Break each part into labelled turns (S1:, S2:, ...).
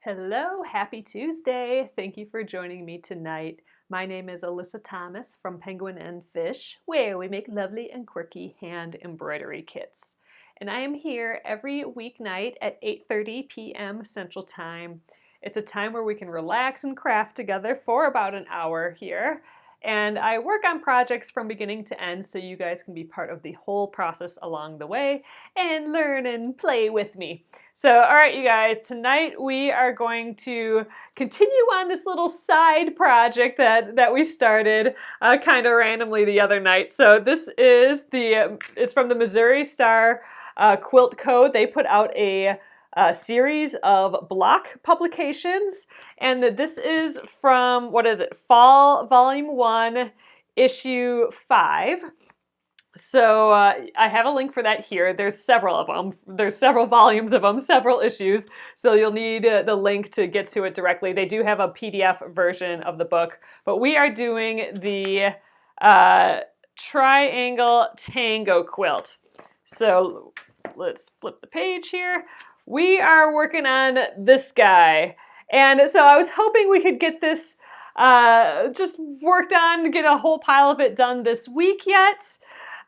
S1: Hello, happy Tuesday. Thank you for joining me tonight. My name is Alyssa Thomas from Penguin and Fish, where we make lovely and quirky hand embroidery kits. And I am here every weeknight at 8:30 p.m. Central Time. It's a time where we can relax and craft together for about an hour here. And I work on projects from beginning to end so you guys can be part of the whole process along the way and learn and play with me. So, all right, you guys, tonight we are going to continue on this little side project that we started kind of randomly the other night. So this is it's from the Missouri Star Quilt Co. They put out a series of block publications, and this is from, what is it, Fall Volume 1, Issue 5. So I have a link for that here. There's several of them. There's several volumes of them, several issues. So you'll need the link to get to it directly. They do have a PDF version of the book, but we are doing the Triangle Tango quilt. So let's flip the page here. We are working on this guy. And so I was hoping we could get this just worked on, get a whole pile of it done this week yet.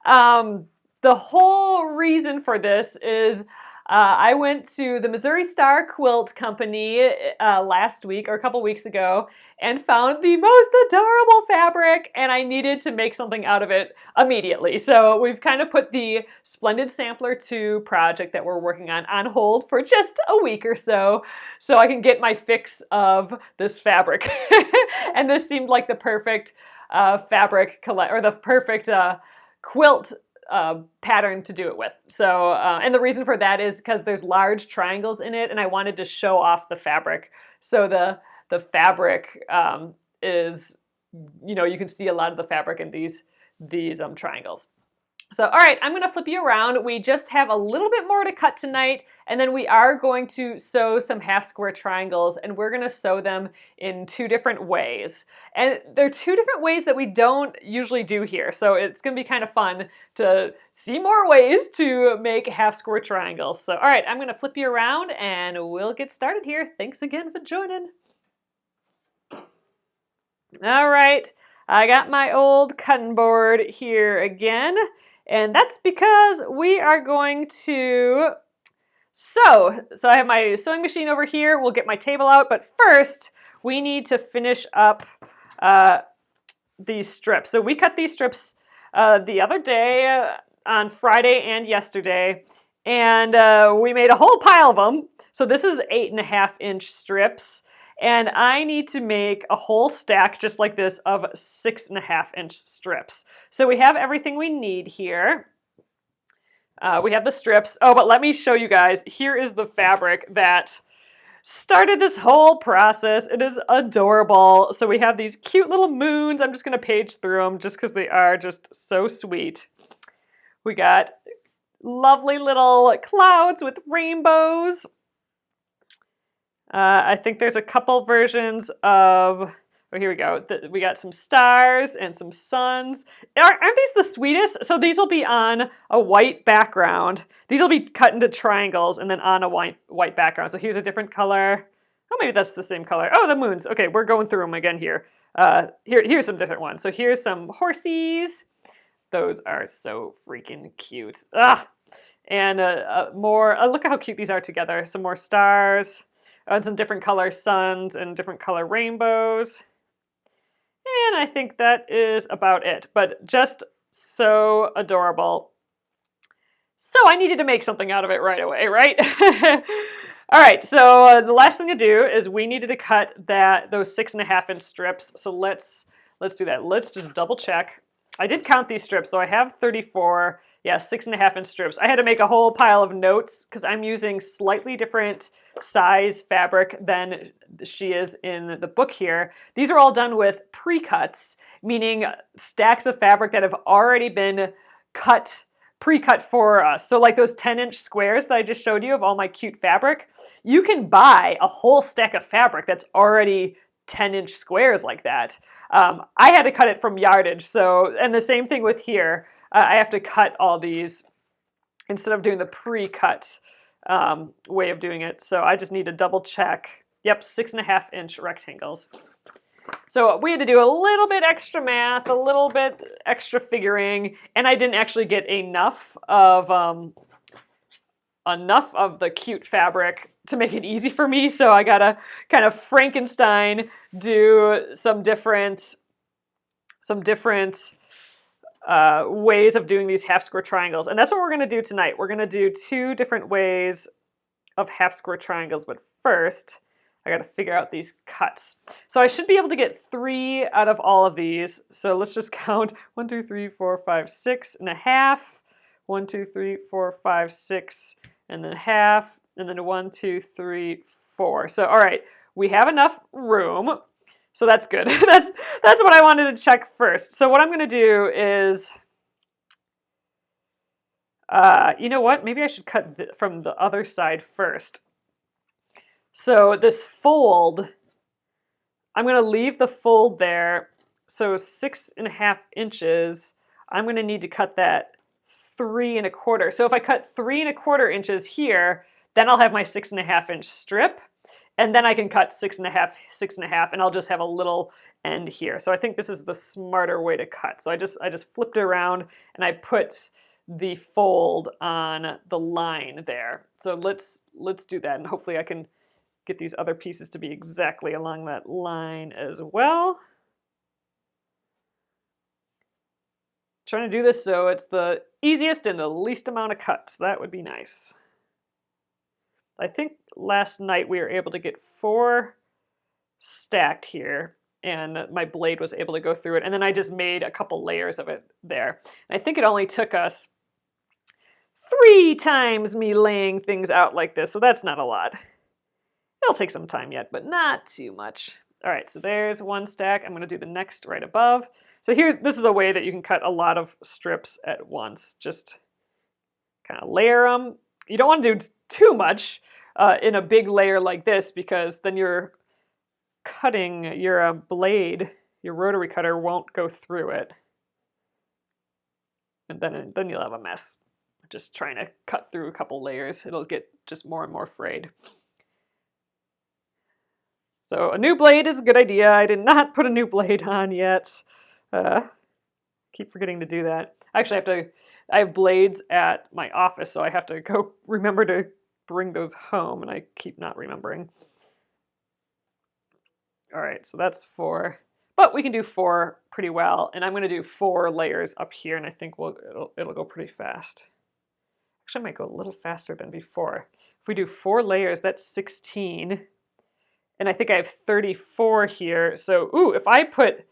S1: The whole reason for this is I went to the Missouri Star Quilt Company last week or a couple weeks ago and found the most adorable fabric, and I needed to make something out of it immediately. So we've kind of put the Splendid Sampler 2 project that we're working on hold for just a week or so I can get my fix of this fabric. And this seemed like the perfect fabric or the perfect quilt pattern to do it with. So, and the reason for that is because there's large triangles in it, and I wanted to show off the fabric. So the fabric is, you can see a lot of the fabric in these triangles. So, all right, I'm going to flip you around. We just have a little bit more to cut tonight, and then we are going to sew some half square triangles, and we're going to sew them in two different ways. And they're two different ways that we don't usually do here, so it's going to be kind of fun to see more ways to make half square triangles. So, all right, I'm going to flip you around, and we'll get started here. Thanks again for joining. All right, I got my old cutting board here again. And that's because we are going to sew. So I have my sewing machine over here. We'll get my table out, but first we need to finish up these strips. So we cut these strips the other day on Friday and yesterday, and we made a whole pile of them. So this is 8.5-inch strips. And I need to make a whole stack just like this of 6.5-inch strips. So we have everything we need here. We have the strips. Oh, but let me show you guys. Here is the fabric that started this whole process. It is adorable. So we have these cute little moons. I'm just going to page through them just because they are just so sweet. We got lovely little clouds with rainbows. I think there's a couple versions of, oh, here we go. We got some stars and some suns. Aren't these the sweetest? So these will be on a white background. These will be cut into triangles and then on a white background. So here's a different color. Oh, maybe that's the same color. Oh, the moons. Okay, we're going through them again here. Here's some different ones. So here's some horsies. Those are so freaking cute. Ah! And more, look at how cute these are together. Some more stars. And some different color suns and different color rainbows. And I think that is about it, but just so adorable. So I needed to make something out of it right away, right? All right, so the last thing to do is we needed to cut those 6.5-inch strips. So let's do that. Let's just double check. I did count these strips, so I have 34, 6.5-inch strips. I had to make a whole pile of notes because I'm using slightly different size fabric than she is in the book here. These are all done with pre-cuts, meaning stacks of fabric that have already been pre-cut for us. So like those 10-inch squares that I just showed you of all my cute fabric, you can buy a whole stack of fabric that's already 10-inch squares like that. I had to cut it from yardage, and the same thing with here. I have to cut all these instead of doing the pre-cut way of doing it. So I just need to double check. Yep, 6.5-inch rectangles. So we had to do a little bit extra math, a little bit extra figuring, and I didn't actually get enough of the cute fabric to make it easy for me. So I gotta kind of Frankenstein do some different ways of doing these half square triangles. And that's what we're gonna do tonight. We're gonna do 2 different ways of half square triangles, but first I gotta figure out these cuts. So I should be able to get 3 out of all of these. So let's just count 1, 2, 3, 4, 5, 6.5. 1, 2, 3, 4, 5, 6, and then half, and then 1, 2, 3, 4. So all right, we have enough room. So that's good. That's what I wanted to check first. So what I'm gonna do is, you know what? Maybe I should cut from the other side first. So this fold, I'm going to leave the fold there. So 6.5 inches, I'm going to need to cut that 3.25. So if I cut 3.25 inches here, then I'll have my 6.5-inch strip. And then I can cut 6.5, and I'll just have a little end here. So I think this is the smarter way to cut. So I just flipped it around and I put the fold on the line there. So let's do that, and hopefully I can get these other pieces to be exactly along that line as well. Trying to do this so it's the easiest and the least amount of cuts. That would be nice. I think last night we were able to get 4 stacked here, and my blade was able to go through it, and then I just made a couple layers of it there. And I think it only took us 3 times me laying things out like this, so that's not a lot. It'll take some time yet, but not too much. All right, so there's 1 stack. I'm gonna do the next right above. So this is a way that you can cut a lot of strips at once. Just kind of layer them. You don't want to do too much in a big layer like this, because then you're cutting your blade, your rotary cutter won't go through it. And then you'll have a mess. Just trying to cut through a couple layers. It'll get just more and more frayed. So a new blade is a good idea. I did not put a new blade on yet. Keep forgetting to do that. Actually, I have blades at my office, so I have to go remember to bring those home, and I keep not remembering. All right, so that's 4, but we can do 4 pretty well, and I'm going to do 4 layers up here, and I think it'll go pretty fast. Actually, I might go a little faster than before. If we do 4 layers, that's 16, and I think I have 34 here. So, if I put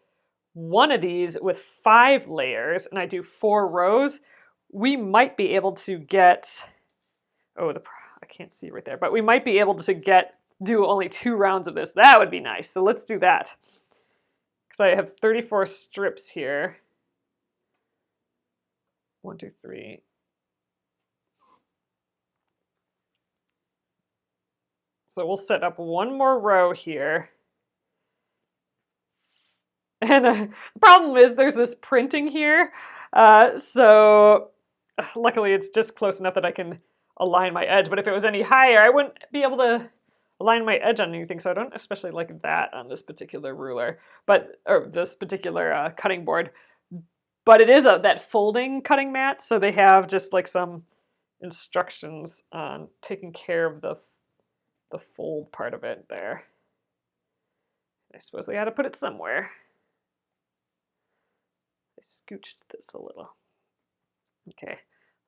S1: one of these with 5 layers and I do 4 rows, we might be able to get, I can't see right there, but we might be able to do only 2 rounds of this. That would be nice. So let's do that. Because I have 34 strips here. 1, 2, 3. So we'll set up 1 more row here. And the problem is there's this printing here. So luckily it's just close enough that I can align my edge. But if it was any higher, I wouldn't be able to align my edge on anything. So I don't especially like that on this particular ruler, or this particular cutting board. But it is that folding cutting mat. So they have just like some instructions on taking care of the fold part of it there. I suppose they had to put it somewhere. I scooched this a little. Okay,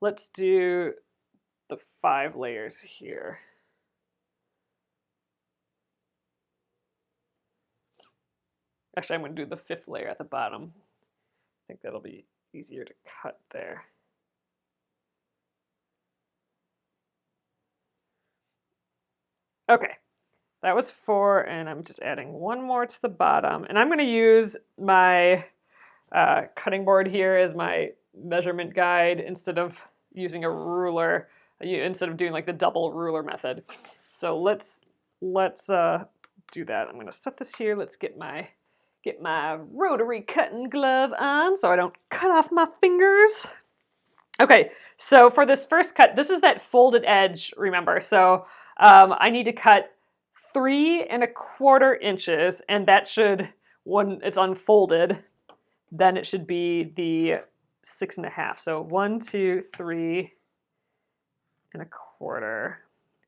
S1: let's do the 5 layers here. Actually, I'm going to do the 5th layer at the bottom. I think that'll be easier to cut there. Okay, that was 4, and I'm just adding 1 more to the bottom. And I'm going to use my cutting board here as my measurement guide instead of using a ruler, instead of doing like the double ruler method. So let's do that. I'm going to set this here. Let's get my rotary cutting glove on so I don't cut off my fingers. Okay, so for this first cut, this is that folded edge, remember. So I need to cut 3¼ inches, and that should, when it's unfolded, then it should be the 6½. So 1, 2, 3 1/4.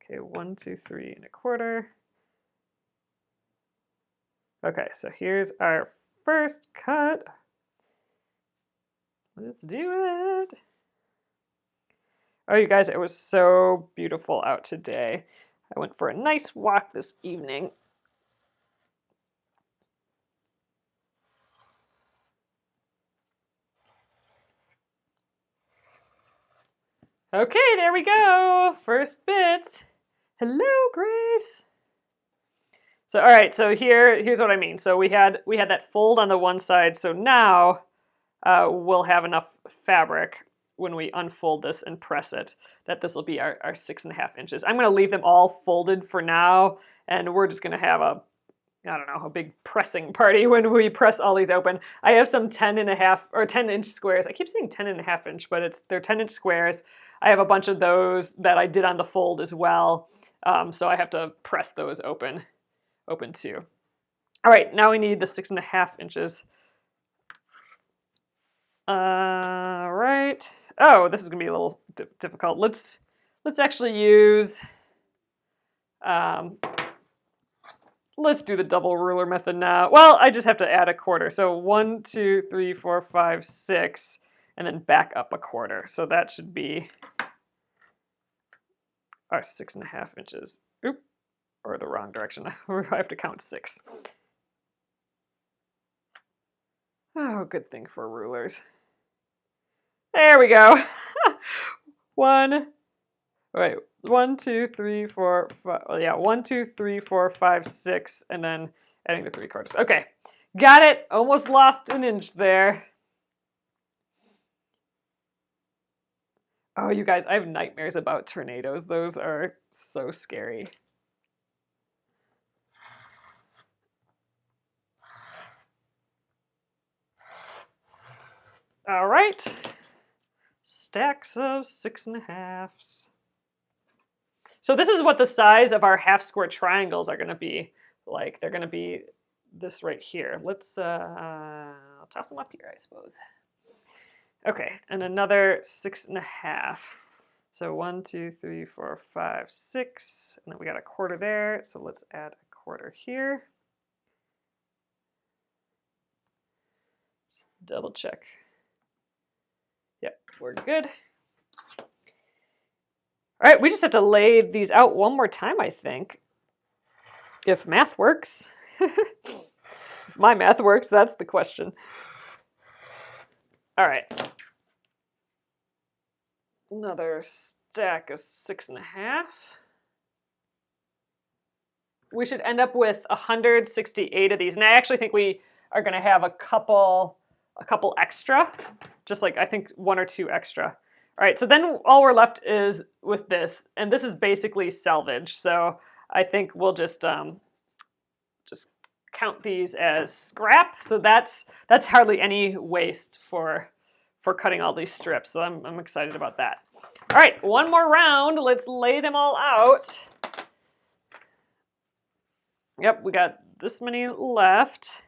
S1: Okay, 1, 2, 3 1/4. Okay, so here's our first cut. Let's do it. Oh, you guys, it was so beautiful out today. I went for a nice walk this evening. Okay, there we go. First bit. Hello, Grace. So, all right, so here's what I mean. So we had that fold on the one side. So now we'll have enough fabric when we unfold this and press it that this will be our 6½ inches. I'm going to leave them all folded for now, and we're just going to have a big pressing party when we press all these open. I have some 10½ or 10-inch squares. I keep saying 10½ inch, but they're 10-inch squares. I have a bunch of those that I did on the fold as well. So I have to press those open too. All right, now we need the 6½ inches. All right. Oh, this is gonna be a little difficult. Let's actually use. Let's do the double ruler method now. Well, I just have to add 1/4. So 1, 2, 3, 4, 5, 6, and then back up 1/4. So that should be our 6½ inches. Oop, or the wrong direction. I have to count 6. Oh, good thing for rulers. There we go. 1, 2, 3, 4, 5. Well, yeah, 1, 2, 3, 4, 5, 6, and then adding the 3/4. Okay, got it. Almost lost an inch there. Oh, you guys, I have nightmares about tornadoes. Those are so scary. All right. Stacks of 6½s. So this is what the size of our half square triangles are going to be like. They're going to be this right here. Let's I'll toss them up here, I suppose. Okay, and another 6½. So 1, 2, 3, 4, 5, 6, and then we got 1/4 there. So let's add 1/4 here. Just double check. Yep, we're good. All right, we just have to lay these out one more time, I think. If math works. If my math works, that's the question. All right. Another stack of 6½. We should end up with 168 of these. And I actually think we are going to have a couple extra, just like I think 1 or 2 extra. All right, so then all we're left is with this, and this is basically salvage. So I think we'll just count these as scrap. So that's hardly any waste for cutting all these strips. So I'm excited about that. All right, one more round. Let's lay them all out. Yep, we got this many left.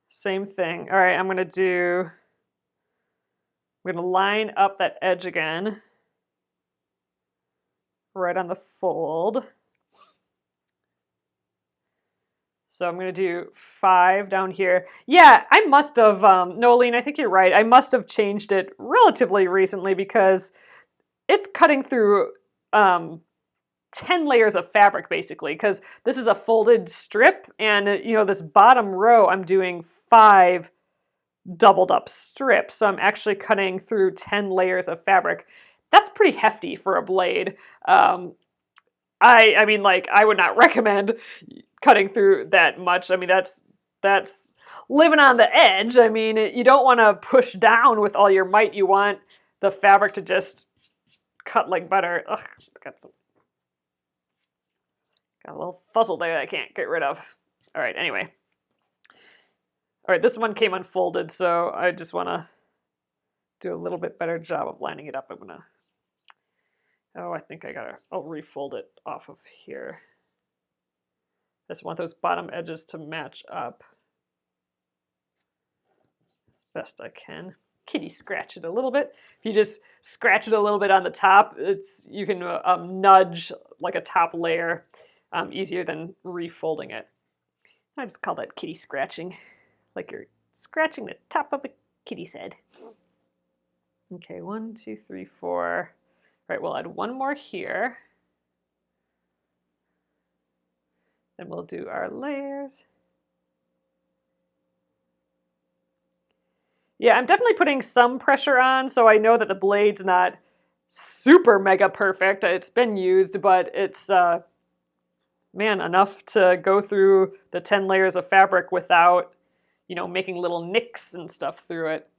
S1: Same thing. All right, I'm going to line up that edge again, right on the fold. So I'm going to do 5 down here. Yeah, I must have, Nolene, I think you're right. I must have changed it relatively recently because it's cutting through 10 layers of fabric basically, because this is a folded strip, and this bottom row I'm doing 5 doubled up strips. So I'm actually cutting through 10 layers of fabric. That's pretty hefty for a blade. I mean, like, I would not recommend cutting through that much. I mean, that's living on the edge. I mean, you don't want to push down with all your might. You want the fabric to just cut like butter. Ugh, got a little fuzzle there that I can't get rid of. All right, anyway. All right, this one came unfolded, so I just want to do a little bit better job of lining it up. I think I'll refold it off of here. Just want those bottom edges to match up as best I can. Kitty scratch it a little bit. If you just scratch it a little bit on the top, you can nudge like a top layer easier than refolding it. I just call that kitty scratching, like you're scratching the top of a kitty's head. Okay, 1, 2, 3, 4. All right, we'll add one more here. Then we'll do our layers. Yeah, I'm definitely putting some pressure on, so I know that the blade's not super mega perfect. It's been used, but it's, man, enough to go through the 10 layers of fabric without, you know, making little nicks and stuff through it.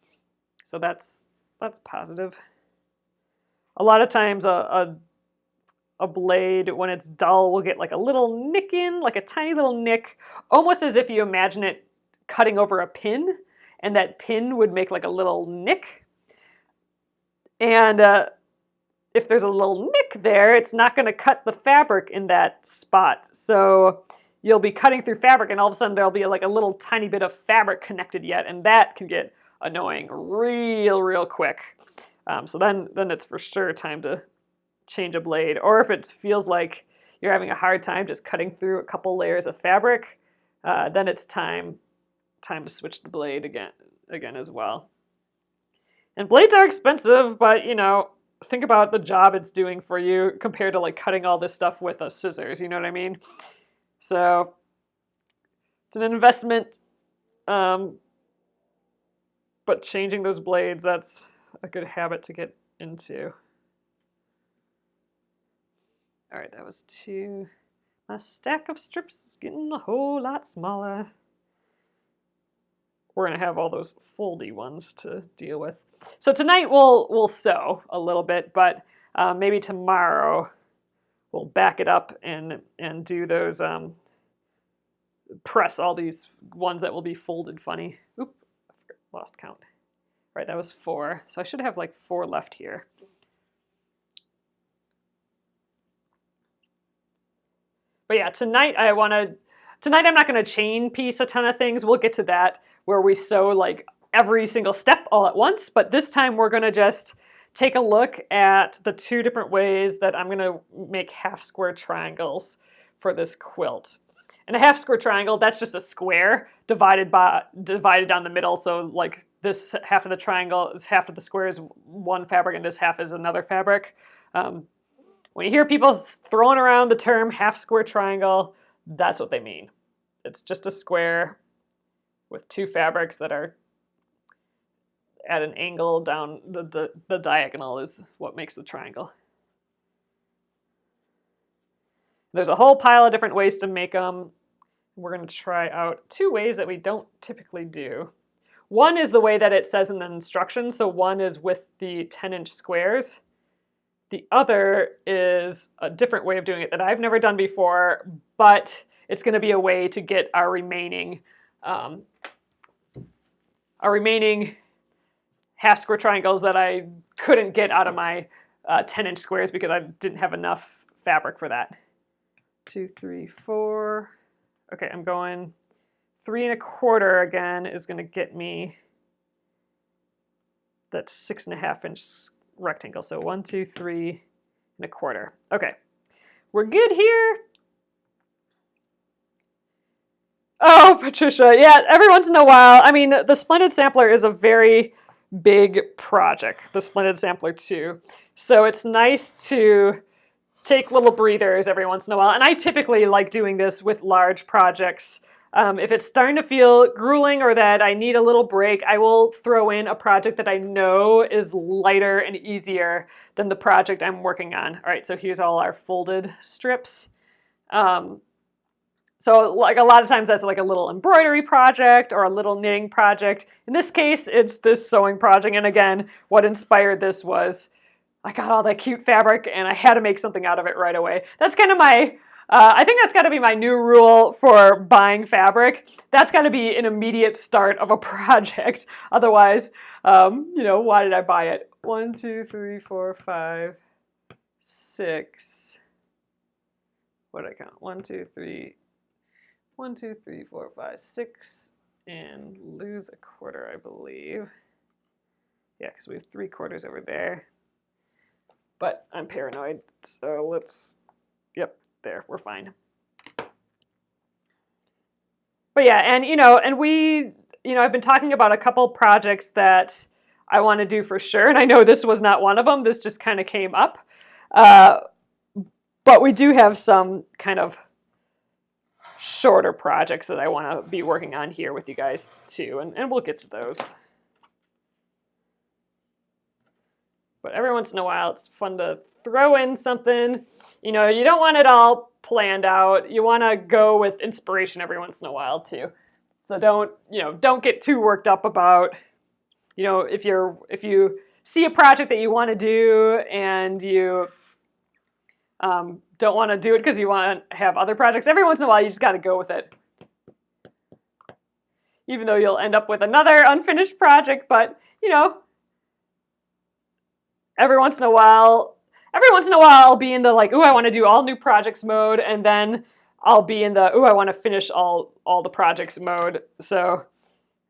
S1: So that's positive. A lot of times a blade, when it's dull, will get like a little nick in, like a tiny little nick, almost as if you imagine it cutting over a pin, and that pin would make like a little nick. And if there's a little nick there, it's not going to cut the fabric in that spot. So you'll be cutting through fabric, and all of a sudden there'll be like a little tiny bit of fabric connected yet, and that can get annoying real quick. So then it's for sure time to change a blade. Or if it feels like you're having a hard time just cutting through a couple layers of fabric, then it's time to switch the blade again as well. And blades are expensive, but you know, think about the job it's doing for you compared to like cutting all this stuff with a scissors, you know what I mean? So it's an investment, but changing those blades, that's a good habit to get into. All right, that was 2. My stack of strips is getting a whole lot smaller. We're gonna have all those foldy ones to deal with. So tonight we'll sew a little bit, but maybe tomorrow we'll back it up and do those, press all these ones that will be folded funny. Oop, lost count. All right, that was 4. So I should have like 4 left here. But yeah, tonight I'm not gonna chain piece a ton of things. We'll get to that where we sew like every single step all at once. But this time we're gonna just take a look at the 2 different ways that I'm gonna make half square triangles for this quilt. And a half square triangle, that's just a square divided down the middle. So like this half of the triangle, half of the square is one fabric and this half is another fabric. When you hear people throwing around the term half square triangle, that's what they mean. It's just a square with 2 fabrics that are at an angle down the diagonal is what makes the triangle. There's a whole pile of different ways to make them. We're going to try out 2 ways that we don't typically do. One is the way that it says in the instructions. So one is with the 10-inch squares. The other is a different way of doing it that I've never done before, but it's going to be a way to get our remaining half square triangles that I couldn't get out of my 10-inch squares because I didn't have enough fabric for that. 2, 3, 4. Okay, I'm going 3 1/4 again is going to get me that 6 1/2-inch rectangle. So 1, 2, 3 1/4. Okay, we're good here. Oh, Patricia, yeah, every once in a while. I mean, the Splendid Sampler is a very big project, the Splendid Sampler 2. So it's nice to take little breathers every once in a while. And I typically like doing this with large projects. If it's starting to feel grueling or that I need a little break, I will throw in a project that I know is lighter and easier than the project I'm working on. All right, so here's all our folded strips. So like a lot of times that's like a little embroidery project or a little knitting project. In this case, it's this sewing project. And again, what inspired this was I got all that cute fabric and I had to make something out of it right away. That's kind of my, I think that's got to be my new rule for buying fabric. That's got to be an immediate start of a project. Otherwise, you know, why did I buy it? 1, 2, 3, 4, 5, 6. What did I count? 1, 2, 3. 1, 2, 3, 4, 5, 6, and lose a quarter, I believe. Yeah, because we have 3/4 over there. But I'm paranoid, so let's, yep, there, we're fine. But yeah, and I've been talking about a couple projects that I want to do for sure, and I know this was not one of them. This just kind of came up. But we do have some kind of shorter projects that I want to be working on here with you guys too, and we'll get to those. But every once in a while, it's fun to throw in something. You don't want it all planned out. You want to go with inspiration every once in a while too. So don't get too worked up about, if you see a project that you want to do and you don't want to do it because you want to have other projects. Every once in a while, you just got to go with it. Even though you'll end up with another unfinished project, but every once in a while I'll be in the like, ooh, I want to do all new projects mode, and then I'll be in the, ooh, I want to finish all the projects mode. So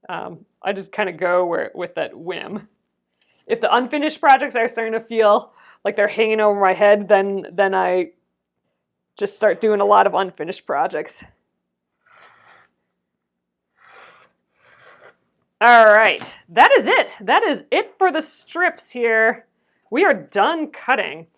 S1: I just kind of go with that whim. If the unfinished projects are starting to feel like they're hanging over my head, then I just start doing a lot of unfinished projects. All right, that is it. That is it for the strips here. We are done cutting,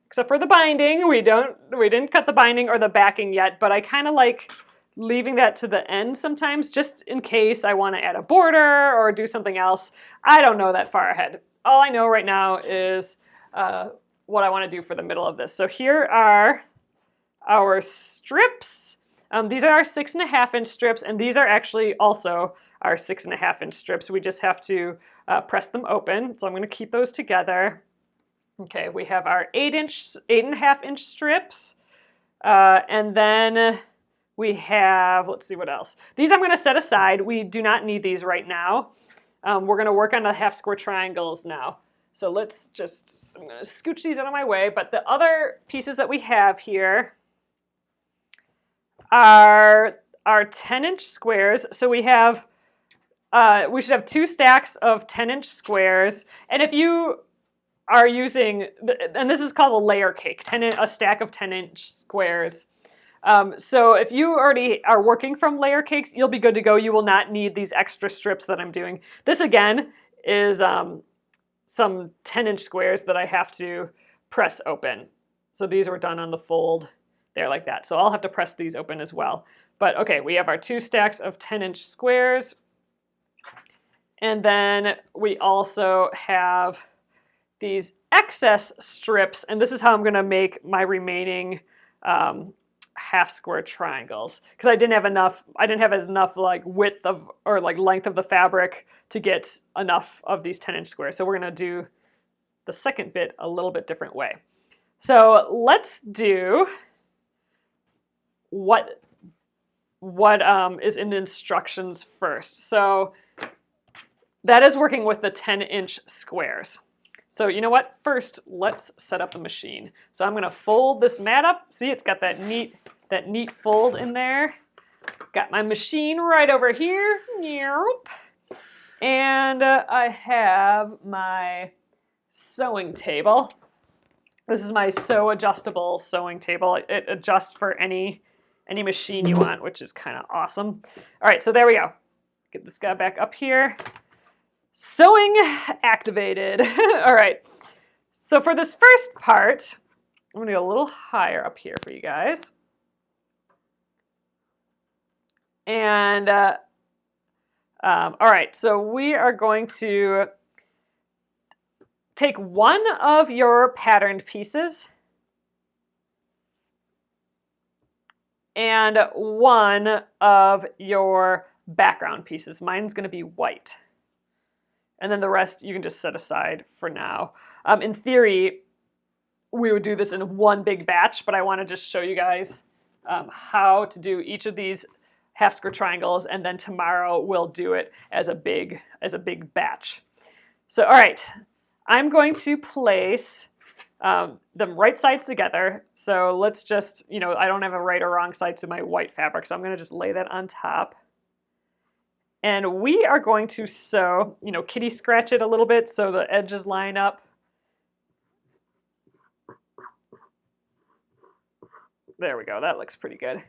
S1: except for the binding. We didn't cut the binding or the backing yet, but I kind of like leaving that to the end sometimes, just in case I want to add a border or do something else. I don't know that far ahead. All I know right now is what I want to do for the middle of this. So here are our strips. These are our 6.5-inch strips, and these are actually also our 6.5-inch strips. We just have to press them open. So I'm going to keep those together. Okay, we have our 8.5-inch strips, and then we have, let's see what else. These I'm going to set aside. We do not need these right now. We're going to work on the half square triangles now. So I'm going to scooch these out of my way. But the other pieces that we have here are our 10-inch squares. So we should have 2 stacks of 10-inch squares. And if you are using, and this is called a layer cake, a stack of 10-inch squares. So if you already are working from layer cakes, you'll be good to go. You will not need these extra strips that I'm doing. This again is some 10-inch squares that I have to press open. So these were done on the fold there like that. So I'll have to press these open as well. But okay, we have our 2 stacks of 10-inch squares. And then we also have these excess strips, and this is how I'm going to make my remaining half square triangles, because I didn't have enough like width of or like length of the fabric to get enough of these 10-inch squares. So we're going to do the second bit a little bit different way. So let's do what is in the instructions first. So that is working with the 10-inch squares. So you know what? First, let's set up the machine. So I'm going to fold this mat up. See, it's got that neat fold in there. Got my machine right over here. And I have my sewing table. This is my sew adjustable sewing table. It adjusts for any machine you want, which is kind of awesome. All right, so there we go. Get this guy back up here. Sewing activated. All right. So for this first part, I'm going to go a little higher up here for you guys. And all right, so we are going to take one of your patterned pieces and one of your background pieces. Mine's going to be white. And then the rest you can just set aside for now. In theory, we would do this in one big batch, but I want to just show you guys how to do each of these half square triangles, and then tomorrow we'll do it as a big batch. So all right, I'm going to place them right sides together. So let's just, I don't have a right or wrong side to my white fabric, so I'm going to just lay that on top. And we are going to sew, kitty scratch it a little bit so the edges line up. There we go, that looks pretty good.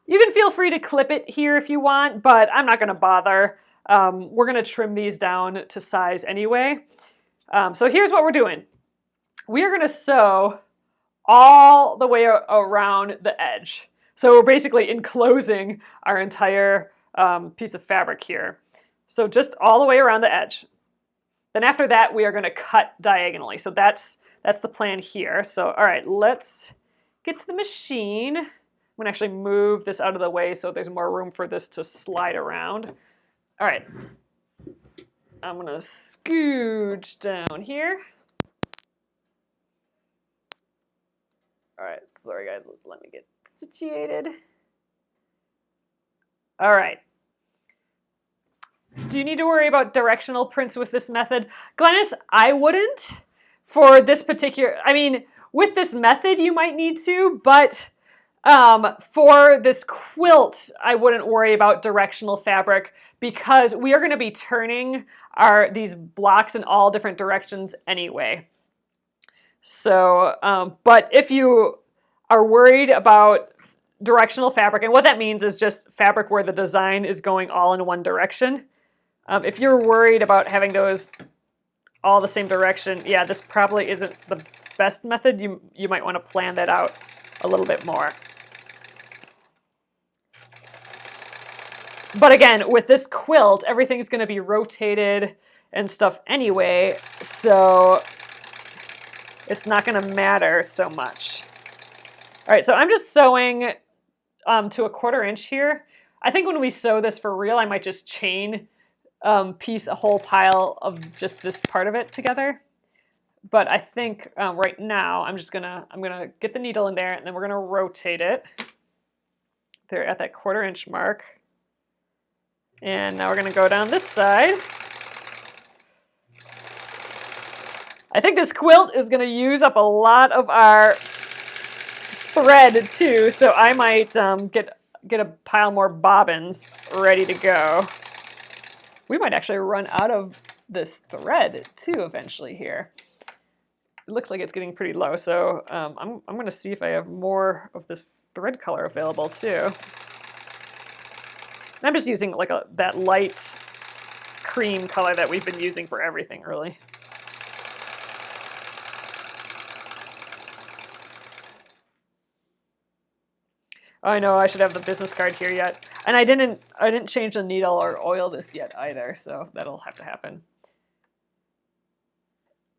S1: You can feel free to clip it here if you want, but I'm not going to bother. We're going to trim these down to size anyway. So here's what we're doing. We are going to sew all the way around the edge. So we're basically enclosing our entire piece of fabric here. So just all the way around the edge. Then after that, we are going to cut diagonally. So that's the plan here. So all right, let's get to the machine. I'm going to actually move this out of the way so there's more room for this to slide around. All right, I'm going to scooch down here. All right, sorry guys, let me get situated. All right. Do you need to worry about directional prints with this method? Glennis, I wouldn't for this particular, with this method you might need to, but for this quilt, I wouldn't worry about directional fabric because we are going to be turning these blocks in all different directions anyway. So, but if you are worried about directional fabric, and what that means is just fabric where the design is going all in one direction. If you're worried about having those all the same direction, yeah, this probably isn't the best method. You might want to plan that out a little bit more. But again, with this quilt, everything's going to be rotated and stuff anyway, so it's not going to matter so much. All right, so I'm just sewing to a 1/4 inch here. I think when we sew this for real, I might just chain piece a whole pile of just this part of it together. But I think right now I'm gonna get the needle in there and then we're gonna rotate it. There at that 1/4 inch mark. And now we're gonna go down this side. I think this quilt is gonna use up a lot of our thread too, so I might get a pile more bobbins ready to go. We might actually run out of this thread too eventually here. It looks like it's getting pretty low, so I'm going to see if I have more of this thread color available too. And I'm just using like that light cream color that we've been using for everything really. Oh, I know I should have the business card here yet. And I didn't change the needle or oil this yet either, so that'll have to happen.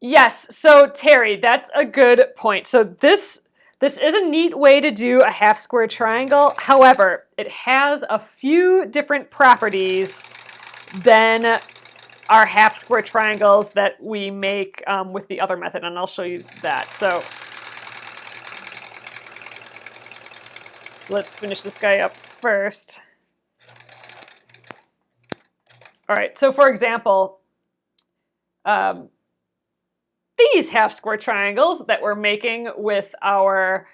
S1: Yes, so Terry, that's a good point. So this is a neat way to do a half square triangle. However, it has a few different properties than our half square triangles that we make with the other method, and I'll show you that. So let's finish this guy up first. All right, so for example, these half square triangles that we're making with our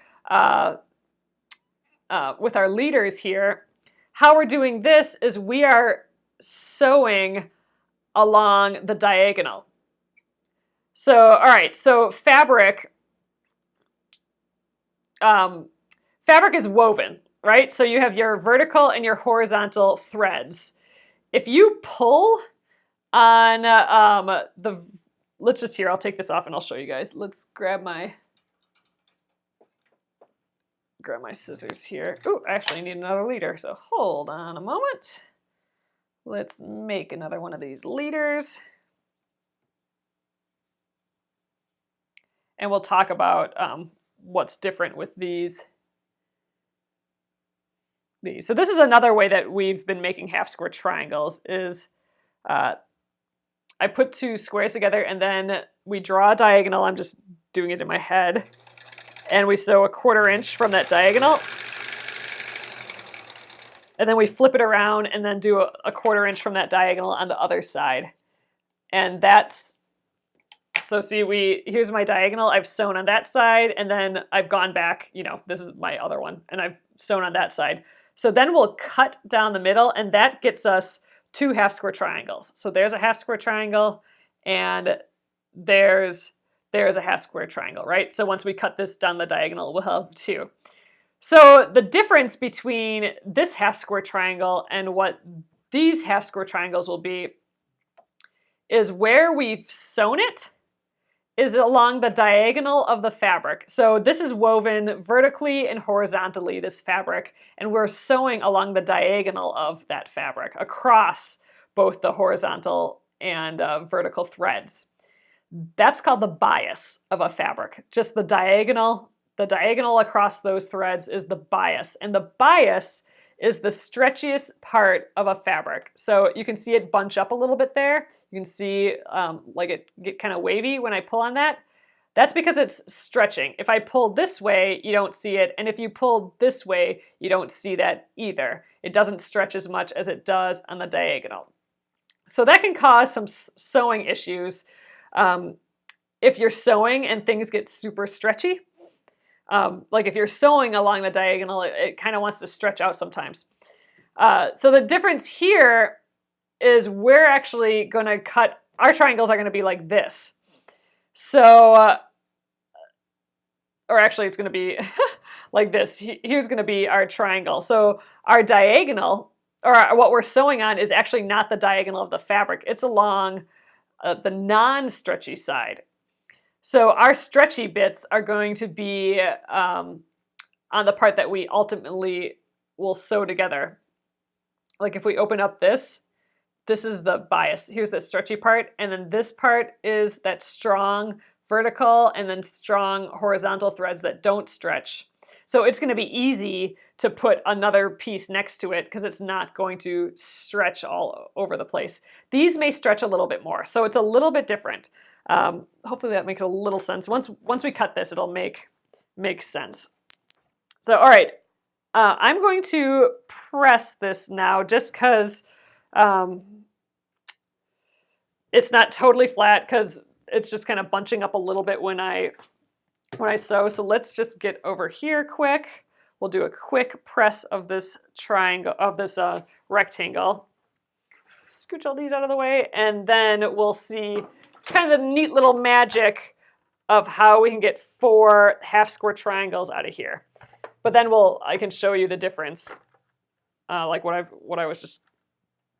S1: leaders here, how we're doing this is we are sewing along the diagonal. So, all right, so fabric is woven, right? So you have your vertical and your horizontal threads. If you pull on let's just here, I'll take this off and I'll show you guys. Let's grab my scissors here. Oh, I actually need another leader, so hold on a moment. Let's make another one of these leaders. And we'll talk about what's different with these. So this is another way that we've been making half square triangles is I put two squares together and then we draw a diagonal. I'm just doing it in my head. And we sew a 1/4 inch from that diagonal. And then we flip it around and then do a 1/4 inch from that diagonal on the other side. And that's So see, here's my diagonal. I've sewn on that side, and then I've gone back, you know, this is my other one, and I've sewn on that side. So then we'll cut down the middle, and that gets us 2 half square triangles. So there's a half square triangle, and there's a half square triangle, right? So once we cut this down the diagonal, we'll have 2. So the difference between this half square triangle and what these half square triangles will be is where we've sewn it is along the diagonal of the fabric. So this is woven vertically and horizontally, this fabric, and we're sewing along the diagonal of that fabric across both the horizontal and vertical threads. That's called the bias of a fabric. Just the diagonal across those threads is the bias, and the bias is the stretchiest part of a fabric. So you can see it bunch up a little bit there. You can see like it get kind of wavy when I pull on that. That's because it's stretching. If I pull this way, you don't see it. And if you pull this way, you don't see that either. It doesn't stretch as much as it does on the diagonal. So that can cause some sewing issues if you're sewing and things get super stretchy. Like if you're sewing along the diagonal, it kind of wants to stretch out sometimes. So the difference here is we're actually going to cut, our triangles are going to be like this. So, or actually it's going to be like this. Here's going to be our triangle. So our diagonal, or what we're sewing on, is actually not the diagonal of the fabric. It's along the non-stretchy side. So our stretchy bits are going to be on the part that we ultimately will sew together. Like if we open up this is the bias. Here's the stretchy part, and then this part is that strong vertical and then strong horizontal threads that don't stretch. So it's going to be easy to put another piece next to it because it's not going to stretch all over the place. These may stretch a little bit more, so it's a little bit different. Hopefully that makes a little sense. Once we cut this, it'll make sense. So all right, I'm going to press this now just because it's not totally flat because it's just kind of bunching up a little bit when I sew. So let's just get over here quick. We'll do a quick press of this triangle, of this rectangle. Scooch all these out of the way, and then we'll see kind of the neat little magic of how we can get 4 half square triangles out of here. But then I can show you the difference, like what I was just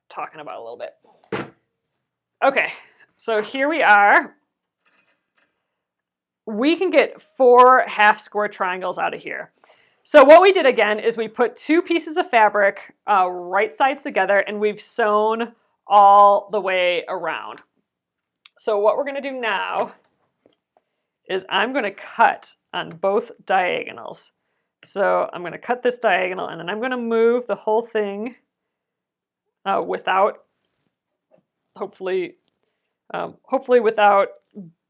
S1: talking about a little bit. Okay, so here we are. We can get 4 half square triangles out of here. So what we did again is we put 2 pieces of fabric right sides together, and we've sewn all the way around. So what we're going to do now is I'm going to cut on both diagonals. So I'm going to cut this diagonal, and then I'm going to move the whole thing without, hopefully without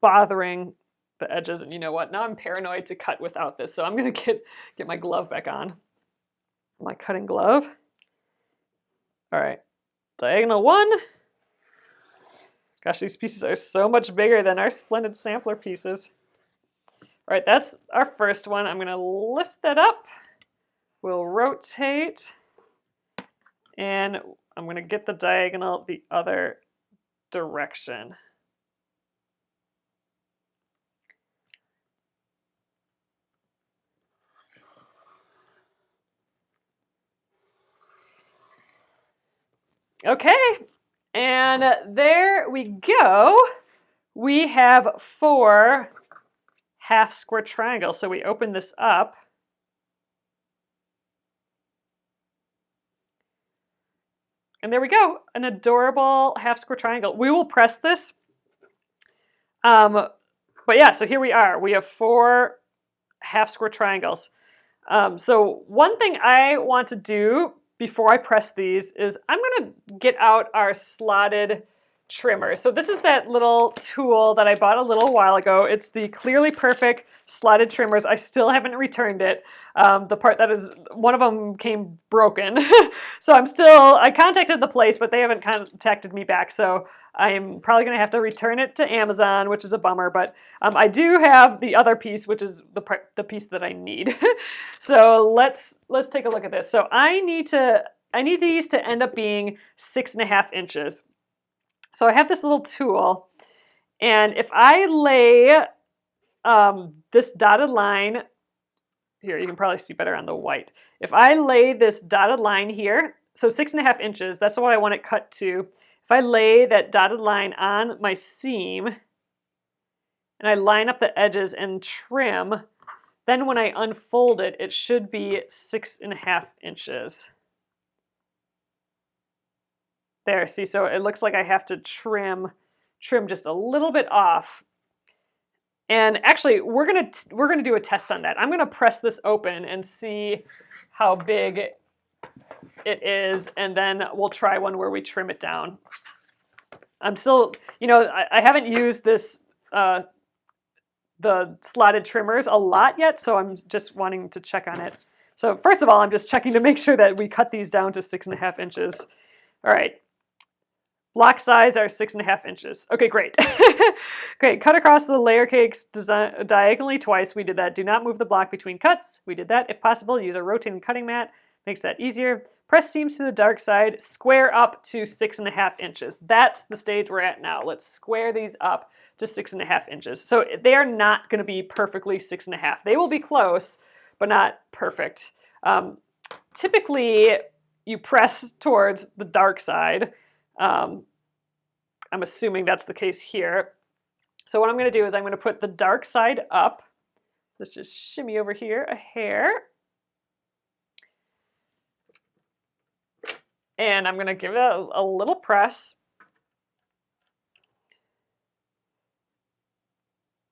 S1: bothering the edges. And you know what? Now I'm paranoid to cut without this, so I'm going to get my glove back on. My cutting glove. All right, diagonal 1. Gosh, these pieces are so much bigger than our splendid sampler pieces. All right, that's our first one. I'm going to lift that up. We'll rotate, and I'm going to get the diagonal the other direction. Okay, and there we go. We have 4 half square triangles. So we open this up. And there we go, an adorable half square triangle. We will press this. But yeah, so here we are. We have 4 half square triangles. So one thing I want to do before I press these is I'm going to get out our slotted trimmer. So this is that little tool that I bought a little while ago. It's the Clearly Perfect slotted trimmers. I still haven't returned it. The part that is, one of them came broken. So I contacted the place, but they haven't contacted me back. So I'm probably going to have to return it to Amazon, which is a bummer, but I do have the other piece, which is the piece that I need. So let's take a look at this. So I need these to end up being 6.5 inches. So I have this little tool, and if I lay this dotted line here, you can probably see better on the white. If I lay this dotted line here, so 6.5 inches, that's what I want it cut to. If I lay that dotted line on my seam and I line up the edges and trim, then when I unfold it, it should be 6.5 inches. There, see, so it looks like I have to trim just a little bit off. And actually, we're gonna do a test on that. I'm gonna press this open and see how big it is, and then we'll try one where we trim it down. I'm still, I haven't used this the slotted trimmers a lot yet, so I'm just wanting to check on it. So first of all, I'm just checking to make sure that we cut these down to 6.5 inches. All right. Block size are 6.5 inches. Okay, great. Great, cut across the layer cakes diagonally twice. We did that. Do not move the block between cuts. We did that. If possible, use a rotating cutting mat. Makes that easier. Press seams to the dark side. Square up to 6.5 inches. That's the stage we're at now. Let's square these up to 6.5 inches. So they are not going to be perfectly 6.5. They will be close, but not perfect. Typically, you press towards the dark side. I'm assuming that's the case here. So what I'm going to do is I'm going to put the dark side up. Let's just shimmy over here a hair. And I'm going to give it a little press.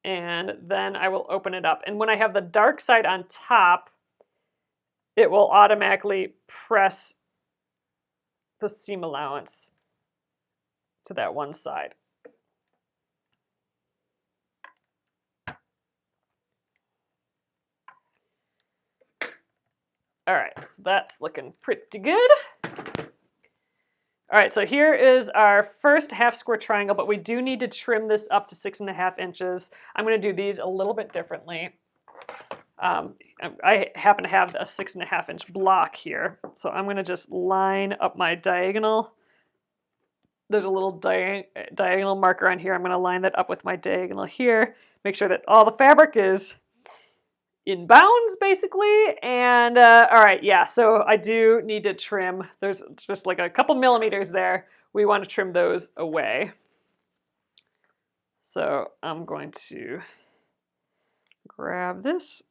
S1: And then I will open it up. And when I have the dark side on top, it will automatically press the seam allowance to that one side. All right, so that's looking pretty good. All right, so here is our first half square triangle, but we do need to trim this up to 6.5 inches. I'm going to do these a little bit differently. I happen to have a 6.5 inch block here, so I'm going to just line up my diagonal. There's a little diagonal marker on here. I'm going to line that up with my diagonal here. Make sure that all the fabric is in bounds, basically. And all right, yeah, so I do need to trim. There's just like a couple millimeters there. We want to trim those away. So I'm going to grab this.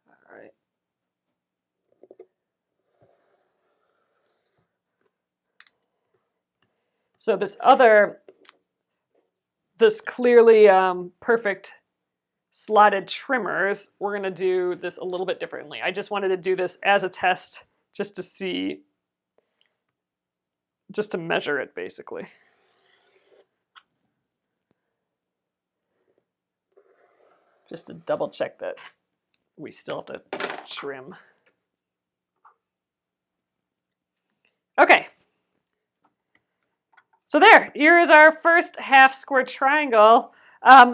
S1: All right. So this clearly perfect slotted trimmers, we're going to do this a little bit differently. I just wanted to do this as a test just to see, just to measure it basically. Just to double check that we still have to trim. Okay. So here is our first half square triangle.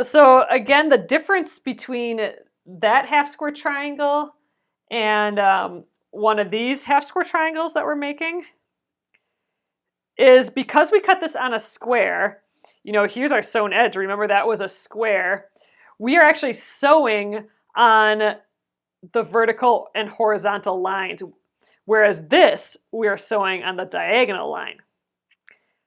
S1: So again, the difference between that half square triangle and one of these half square triangles that we're making is because we cut this on a square, here's our sewn edge. Remember that was a square. We are actually sewing on the vertical and horizontal lines, whereas this, we are sewing on the diagonal line.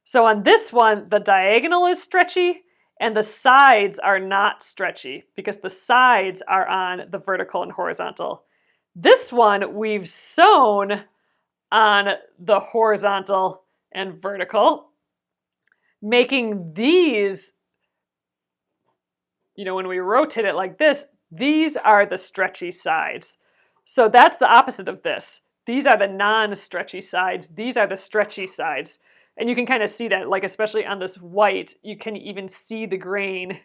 S1: So on this one, the diagonal is stretchy and the sides are not stretchy because the sides are on the vertical and horizontal. This one, we've sewn on the horizontal and vertical, making these, when we rotate it like this, these are the stretchy sides. So that's the opposite of this. These are the non-stretchy sides. These are the stretchy sides. And you can kind of see that, like especially on this white, you can even see the grain,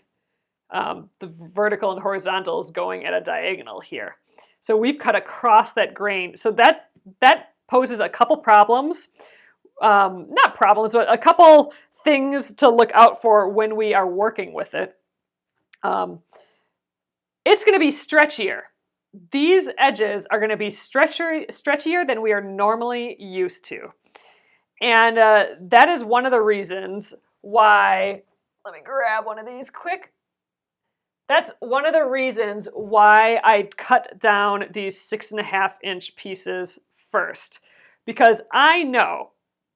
S1: the vertical and horizontals going at a diagonal here. So we've cut across that grain. So that poses a couple problems. Not problems, but a couple things to look out for when we are working with it. It's going to be stretchier. These edges are going to be stretchier than we are normally used to. And that is one of the reasons why, let me grab one of these quick. That's one of the reasons why I cut down these 6.5-inch pieces first, because I know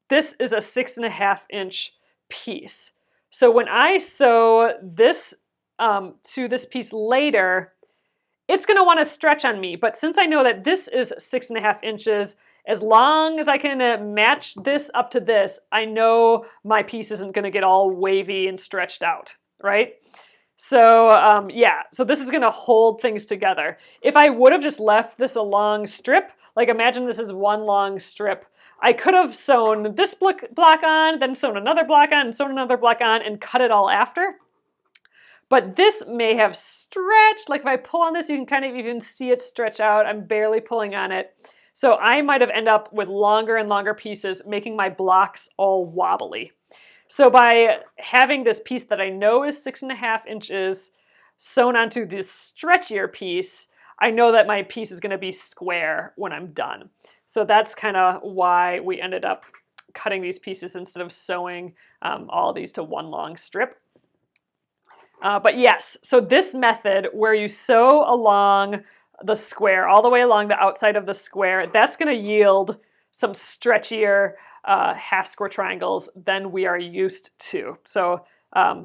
S1: this is a 6.5-inch piece. So when I sew this to this piece later, it's going to want to stretch on me. But since I know that this is 6.5 inches, as long as I can match this up to this, I know my piece isn't going to get all wavy and stretched out, right? So yeah, so this is going to hold things together. If I would have just left this a long strip, like imagine this is one long strip, I could have sewn this block on, then sewn another block on, and sewn another block on, and cut it all after. But this may have stretched, like if I pull on this, you can kind of even see it stretch out. I'm barely pulling on it. So I might have ended up with longer and longer pieces, making my blocks all wobbly. So by having this piece that I know is 6.5 inches sewn onto this stretchier piece, I know that my piece is going to be square when I'm done. So that's kind of why we ended up cutting these pieces instead of sewing all of these to one long strip. But yes, so this method where you sew along the square, all the way along the outside of the square, that's going to yield some stretchier half square triangles than we are used to. So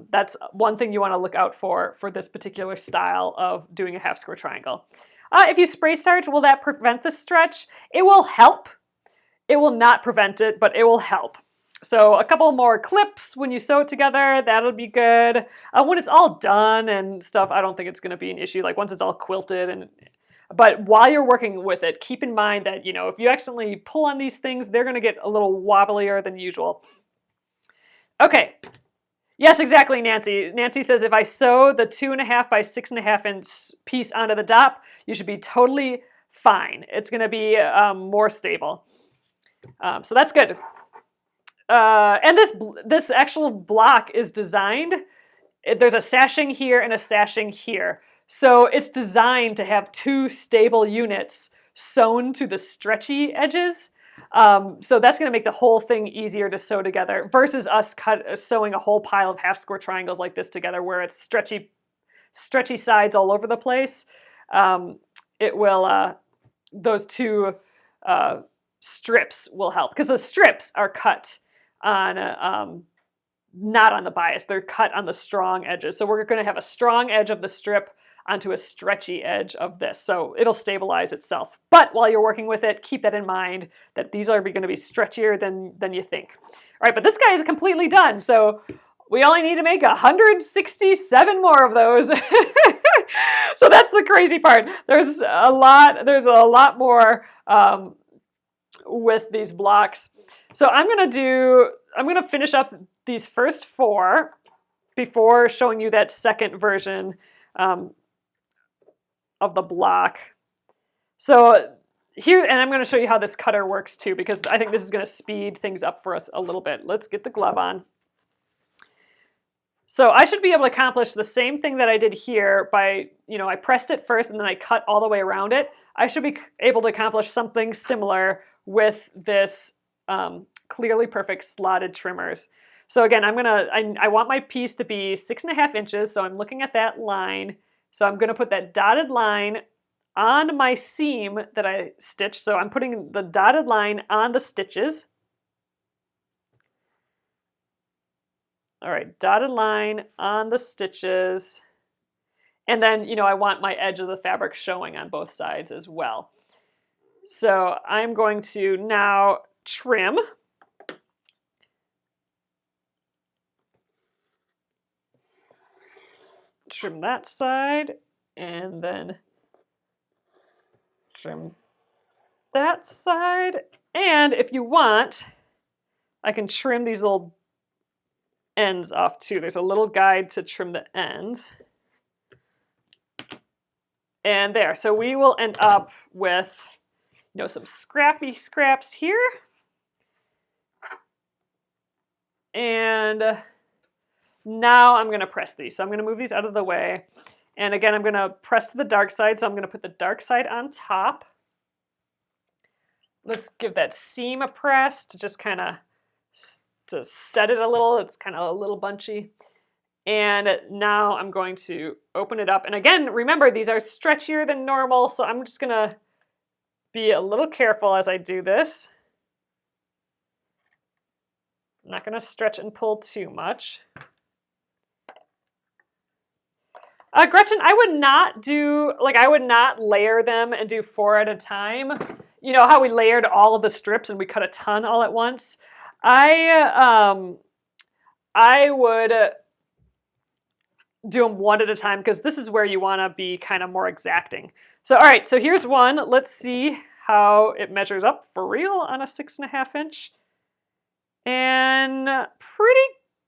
S1: that's one thing you want to look out for this particular style of doing a half square triangle. If you spray starch, will that prevent the stretch? It will help. It will not prevent it, but it will help. So a couple more clips when you sew it together, that'll be good. When it's all done and stuff, I don't think it's going to be an issue. Like once it's all quilted, but while you're working with it, keep in mind that, you know, if you accidentally pull on these things, they're going to get a little wobblier than usual. Okay. Yes, exactly, Nancy. Nancy says if I sew the 2.5 by 6.5 inch piece onto the top, you should be totally fine. It's going to be more stable. So that's good. And this actual block is designed, there's a sashing here and a sashing here. So it's designed to have two stable units sewn to the stretchy edges. So that's going to make the whole thing easier to sew together versus us sewing a whole pile of half square triangles like this together where it's stretchy sides all over the place. It will, those two strips will help because the strips are cut on not on the bias, they're cut on the strong edges. So we're going to have a strong edge of the strip onto a stretchy edge of this. So it'll stabilize itself. But while you're working with it, keep that in mind that these are going to be stretchier than you think. All right, but this guy is completely done. So we only need to make 167 more of those. So that's the crazy part. There's a lot more with these blocks. So I'm going to finish up these first 4 before showing you that second version of the block. So here, and I'm going to show you how this cutter works too, because I think this is going to speed things up for us a little bit. Let's get the glove on. So I should be able to accomplish the same thing that I did here by, I pressed it first and then I cut all the way around it. I should be able to accomplish something similar with this Clearly Perfect slotted trimmers. So again, I want my piece to be 6.5 inches. So I'm looking at that line. So I'm going to put that dotted line on my seam that I stitched. So I'm putting the dotted line on the stitches. All right, dotted line on the stitches. And then, I want my edge of the fabric showing on both sides as well. So I'm going to now trim. Trim that side and then trim that side. And if you want, I can trim these little ends off too. There's a little guide to trim the ends. And there, so we will end up with, some scrappy scraps here. And now I'm going to press these. So I'm going to move these out of the way. And again, I'm going to press the dark side. So I'm going to put the dark side on top. Let's give that seam a press to just kind of to set it a little. It's kind of a little bunchy. And now I'm going to open it up. And again, remember, these are stretchier than normal. So I'm just going to be a little careful as I do this. I'm not going to stretch and pull too much. Gretchen, I would not layer them and do 4 at a time. You know how we layered all of the strips and we cut a ton all at once? I would do them 1 at a time because this is where you want to be kind of more exacting. So, all right, so here's one. Let's see how it measures up for real on a 6.5 inch. And pretty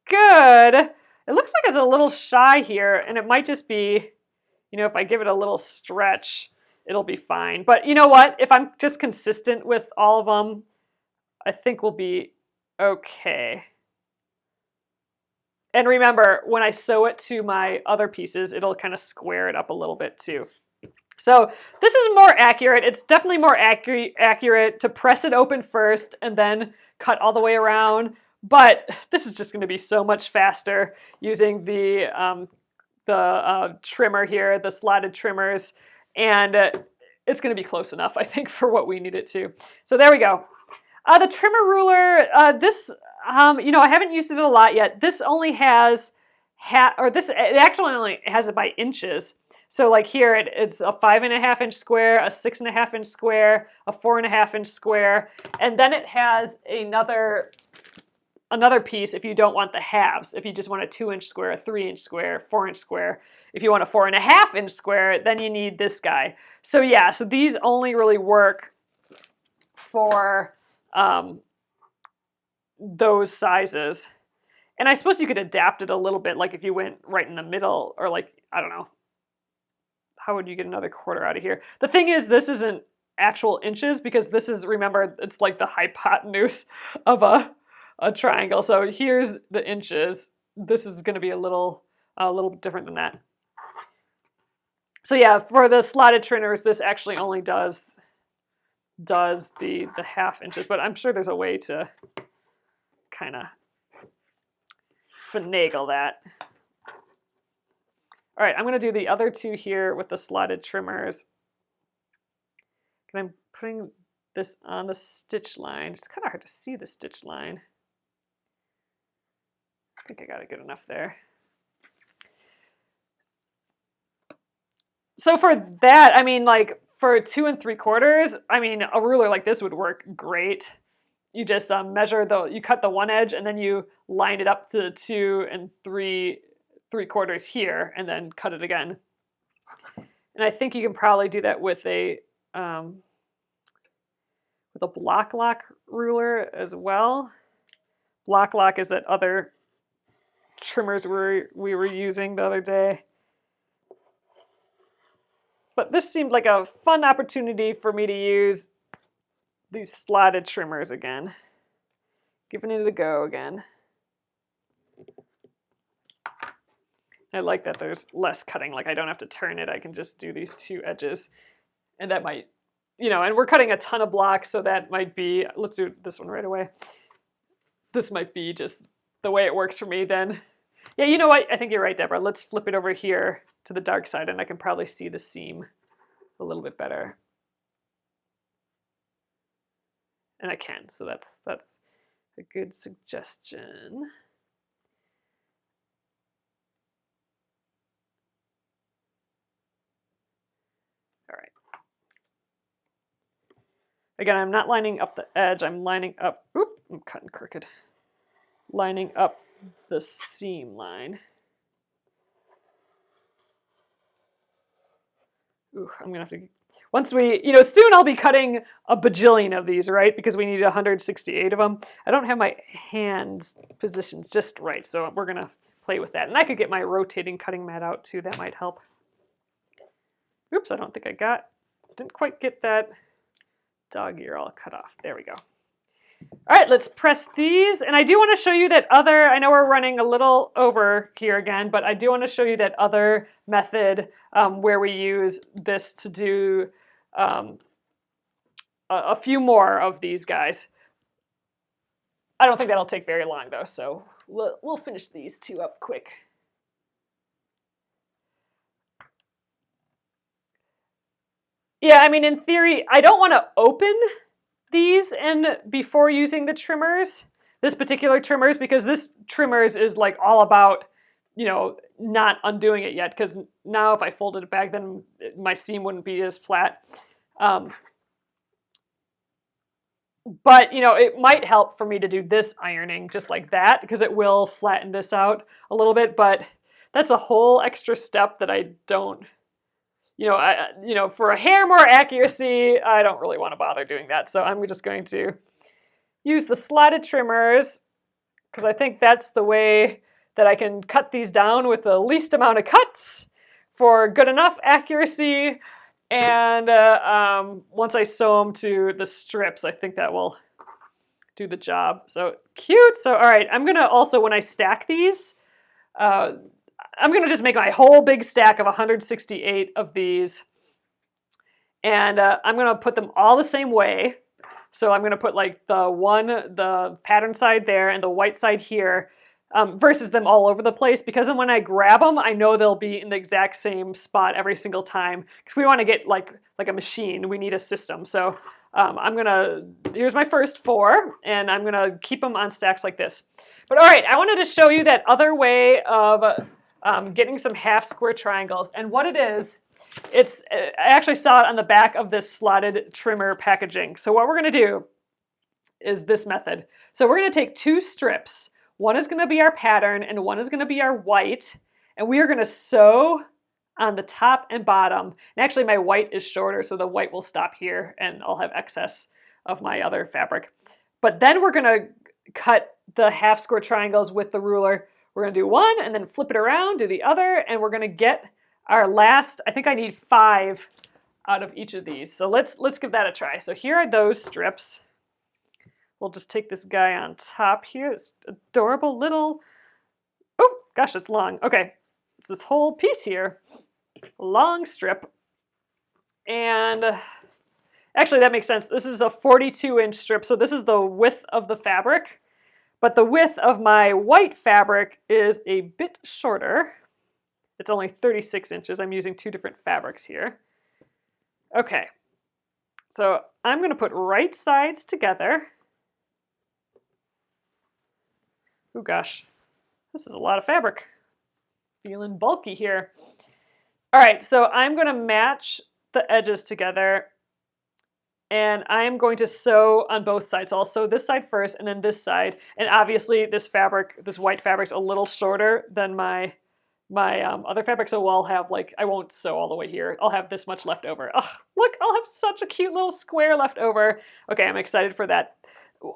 S1: good. It looks like it's a little shy here, and it might just be, if I give it a little stretch, it'll be fine. But you know what? If I'm just consistent with all of them, I think we'll be okay. And remember, when I sew it to my other pieces, it'll kind of square it up a little bit too. So this is more accurate. It's definitely more accurate to press it open first and then cut all the way around. But this is just going to be so much faster using the trimmer here, the slotted trimmers, and it's going to be close enough, I think, for what we need it to. So there we go. The trimmer ruler, I haven't used it a lot yet. This only has it actually only has it by inches. So like here, it's a 5.5 inch square, a 6.5 inch square, a 4.5 inch square, and then it has another piece if you don't want the halves. If you just want a 2 inch square, a 3 inch square, 4 inch square. If you want a 4.5 inch square, then you need this guy. So yeah, so these only really work for those sizes. And I suppose you could adapt it a little bit, like if you went right in the middle, or like, I don't know, how would you get another quarter out of here? The thing is, this isn't actual inches because this is, remember, it's like the hypotenuse of a triangle. So here's the inches. This is going to be a little different than that. So yeah, for the slotted trimmers, this actually only does the half inches, but I'm sure there's a way to kind of finagle that. All right, I'm going to do the other two here with the slotted trimmers. And I'm putting this on the stitch line. It's kind of hard to see the stitch line. I think I got it good enough there. So for that, I mean, like for 2 3/4, I mean, a ruler like this would work great. You just you cut the one edge and then you line it up to the 2 3/4 here and then cut it again. And I think you can probably do that with a block lock ruler as well. Block lock is that other trimmers we were using the other day. But this seemed like a fun opportunity for me to use these slotted trimmers again. Giving it a go again. I like that there's less cutting, like I don't have to turn it, I can just do these 2 edges. And that might, and we're cutting a ton of blocks, so that might be, let's do this one right away. This might be just the way it works for me then. Yeah, you know what? I think you're right, Deborah. Let's flip it over here to the dark side and I can probably see the seam a little bit better. And I can, so that's a good suggestion. All right. Again, I'm not lining up the edge, I'm lining up, I'm cutting crooked. Lining up the seam line. Ooh, I'm gonna have to, once we, soon I'll be cutting a bajillion of these, right? Because we need 168 of them. I don't have my hands positioned just right, so we're gonna play with that. And I could get my rotating cutting mat out too, that might help. Oops, I don't think didn't quite get that dog ear all cut off. There we go. All right, let's press these. And I do want to show you that other, I know we're running a little over here again, but I do want to show you that other method where we use this to do a few more of these guys. I don't think that'll take very long though, so we'll finish these two up quick. Yeah, I mean, in theory, I don't want to open these and before using the trimmers, this particular trimmers, because this trimmers is like all about, you know, not undoing it yet, because now if I folded it back, then my seam wouldn't be as flat. But, you know, it might help for me to do this ironing just like that, because it will flatten this out a little bit, but that's a whole extra step that I don't, you know, for a hair more accuracy, I don't really want to bother doing that. So I'm just going to use the slotted trimmers because I think that's the way that I can cut these down with the least amount of cuts for good enough accuracy. And once I sew them to the strips, I think that will do the job. So cute. So, all right, I'm going to also, when I stack these, I'm going to just make my whole big stack of 168 of these. And I'm going to put them all the same way. So I'm going to put like the pattern side there and the white side here versus them all over the place. Because then when I grab them, I know they'll be in the exact same spot every single time. Because we want to get like a machine. We need a system. So here's my first 4. And I'm going to keep them on stacks like this. But all right, I wanted to show you that other way of getting some half square triangles. And what it is, I actually saw it on the back of this slotted trimmer packaging. So what we're going to do is this method. So we're going to take 2 strips. One is going to be our pattern and one is going to be our white. And we are going to sew on the top and bottom. And actually my white is shorter, so the white will stop here and I'll have excess of my other fabric. But then we're going to cut the half square triangles with the ruler. We're going to do one and then flip it around, do the other, and we're going to get our last, I think I need 5 out of each of these. So let's give that a try. So here are those strips. We'll just take this guy on top here. It's adorable little, oh gosh, it's long. Okay, it's this whole piece here, a long strip. And actually that makes sense. This is a 42-inch strip, so this is the width of the fabric. But the width of my white fabric is a bit shorter. It's only 36 inches. I'm using 2 different fabrics here. Okay, so I'm going to put right sides together. Oh gosh, this is a lot of fabric. Feeling bulky here. All right, so I'm going to match the edges together. And I'm going to sew on both sides. So I'll sew this side first and then this side. And obviously this white fabric's a little shorter than my other fabric. So I'll have I won't sew all the way here. I'll have this much left over. Oh, look, I'll have such a cute little square left over. Okay, I'm excited for that.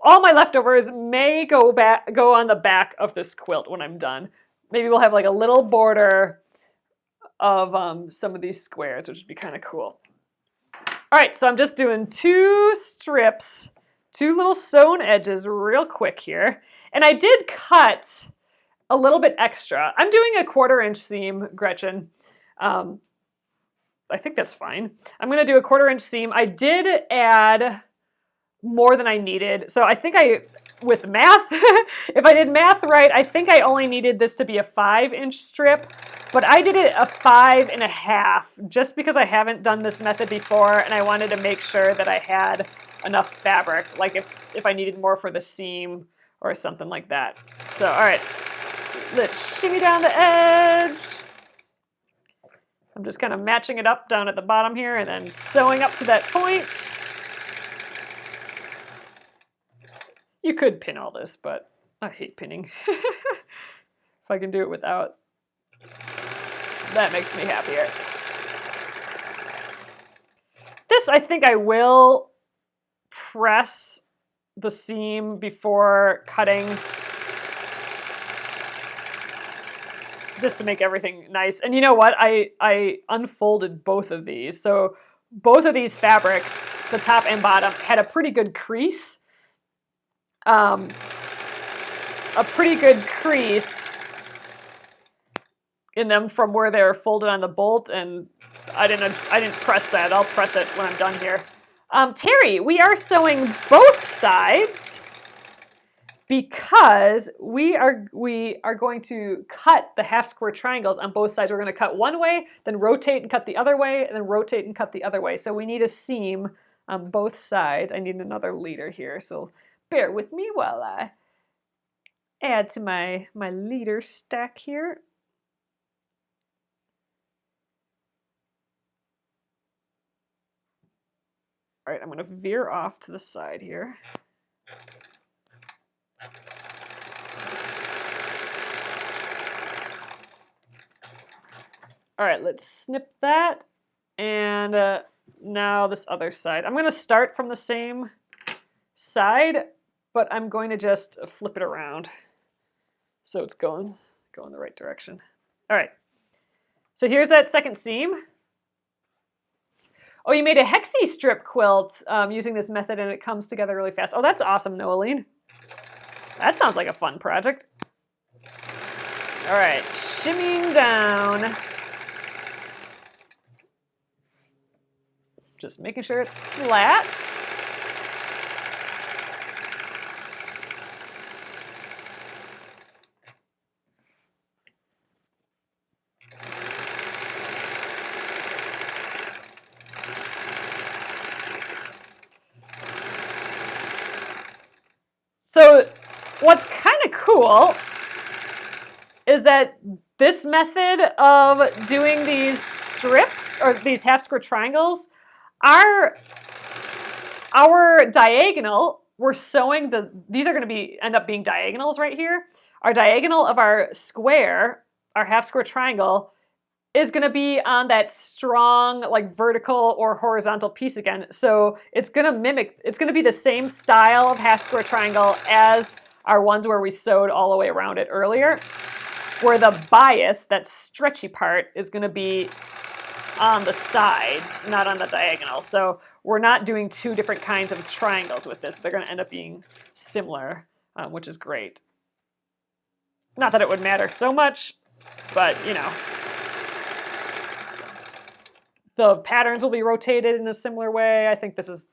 S1: All my leftovers may go on the back of this quilt when I'm done. Maybe we'll have like a little border of some of these squares, which would be kind of cool. All right, so I'm just doing 2 strips, 2 little sewn edges real quick here. And I did cut a little bit extra. I'm doing a 1/4 inch seam, Gretchen. I think that's fine. I'm going to do a 1/4 inch seam. I did add more than I needed. So I think with math, if I did math right, I think I only needed this to be a 5-inch strip, but I did it a 5.5 just because I haven't done this method before and I wanted to make sure that I had enough fabric, like if I needed more for the seam or something like that. So, all right, let's shimmy down the edge. I'm just kind of matching it up down at the bottom here and then sewing up to that point. You could pin all this, but I hate pinning. If I can do it without, that makes me happier. This, I think I will press the seam before cutting, just to make everything nice. And you know what? I unfolded both of these. So both of these fabrics the top and bottom, had a pretty good crease. A pretty good crease in them from where they're folded on the bolt, and I didn't press that. I'll press it when I'm done here. Terry, we are sewing both sides because we are going to cut the half square triangles on both sides. We're going to cut one way, then rotate and cut the other way, and then rotate and cut the other way. So we need a seam on both sides. I need another leader here, so bear with me while I add to my leader stack here. All right, I'm going to veer off to the side here. All right, let's snip that. And now this other side. I'm going to start from the same side, but I'm going to just flip it around so it's going the right direction. All right, so here's that second seam. Oh, you made a hexie strip quilt using this method, and it comes together really fast. Oh, that's awesome, Noeline. That sounds like a fun project. All right, shimmying down. Just making sure it's flat. So what's kind of cool is that this method of doing these strips, or these half square triangles, our diagonal, we're sewing these are going to end up being diagonals right here. Our diagonal of our square, our half square triangle, is going to be on that strong, like, vertical or horizontal piece again. So it's going to be the same style of half square triangle as our ones where we sewed all the way around it earlier, where the bias, that stretchy part, is going to be on the sides, not on the diagonal. So we're not doing two different kinds of triangles with this. They're going to end up being similar, which is great. Not that it would matter so much, but you know, the patterns will be rotated in a similar way. I think this is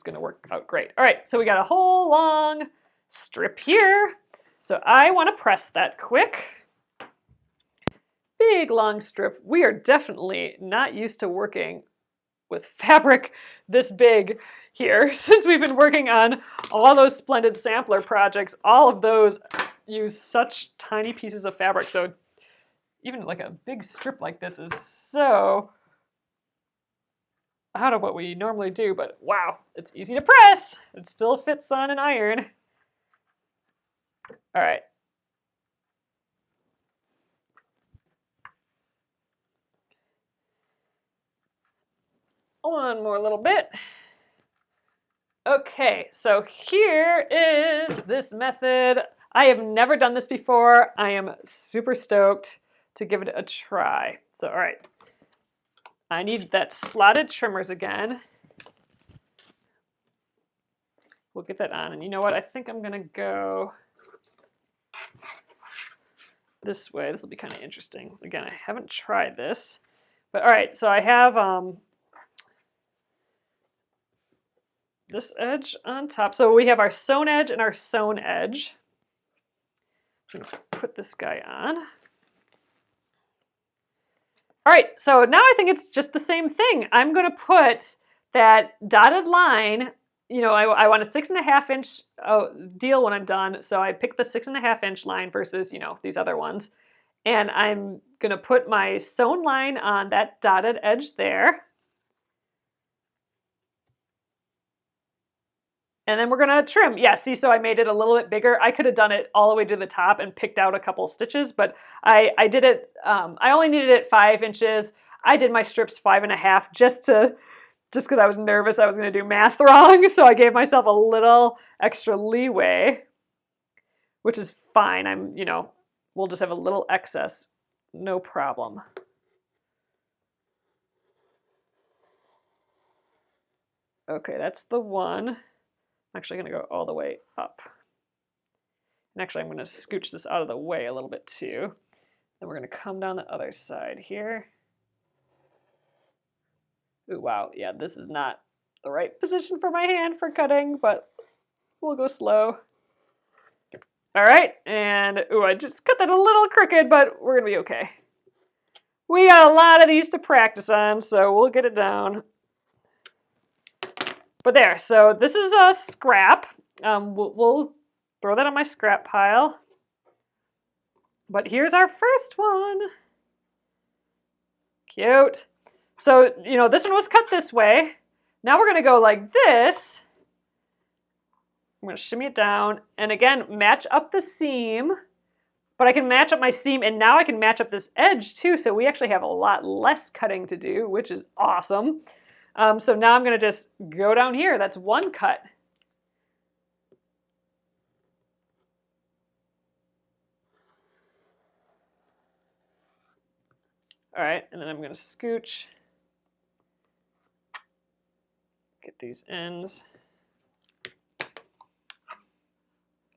S1: going to work out great. All right, so we got a whole long strip here. So I want to press that quick. Big long strip. We are definitely not used to working with fabric this big here. Since we've been working on all those splendid sampler projects, all of those use such tiny pieces of fabric. So even like a big strip like this is so out of what we normally do, but wow, it's easy to press. It still fits on an iron. All right. One more little bit. Okay, so here is this method. I have never done this before. I am super stoked to give it a try. So, all right. I need that slotted trimmers again. We'll get that on. And you know what? I think I'm going to go this way. This will be kind of interesting. Again, I haven't tried this. But all right, so I have this edge on top. So we have our sewn edge and our sewn edge. I'm going to put this guy on. All right, so now I think it's just the same thing. I'm going to put that dotted line, you know, I want a 6.5 inch deal when I'm done. So I pick the 6.5 inch line versus, you know, these other ones. And I'm going to put my sewn line on that dotted edge there. And then we're going to trim. Yeah, see, so I made it a little bit bigger. I could have done it all the way to the top and picked out a couple stitches, but I did it, I only needed it 5 inches. I did my strips 5.5 just because I was nervous I was going to do math wrong. So I gave myself a little extra leeway, which is fine. You know, we'll just have a little excess, no problem. Okay, that's the one. I'm actually going to go all the way up. And actually, I'm going to scooch this out of the way a little bit too. Then we're going to come down the other side here. Ooh, wow. Yeah, this is not the right position for my hand for cutting, but we'll go slow. All right, and ooh, I just cut that a little crooked, but we're going to be okay. We got a lot of these to practice on, so we'll get it down. But there, so this is a scrap. We'll throw that on my scrap pile. But here's our first one. Cute. So, you know, this one was cut this way. Now we're going to go like this. I'm going to shimmy it down. And again, match up the seam. But I can match up my seam, and now I can match up this edge too. So we actually have a lot less cutting to do, which is awesome. So now I'm going to just go down here. That's one cut. All right, and then I'm going to scooch. Get these ends.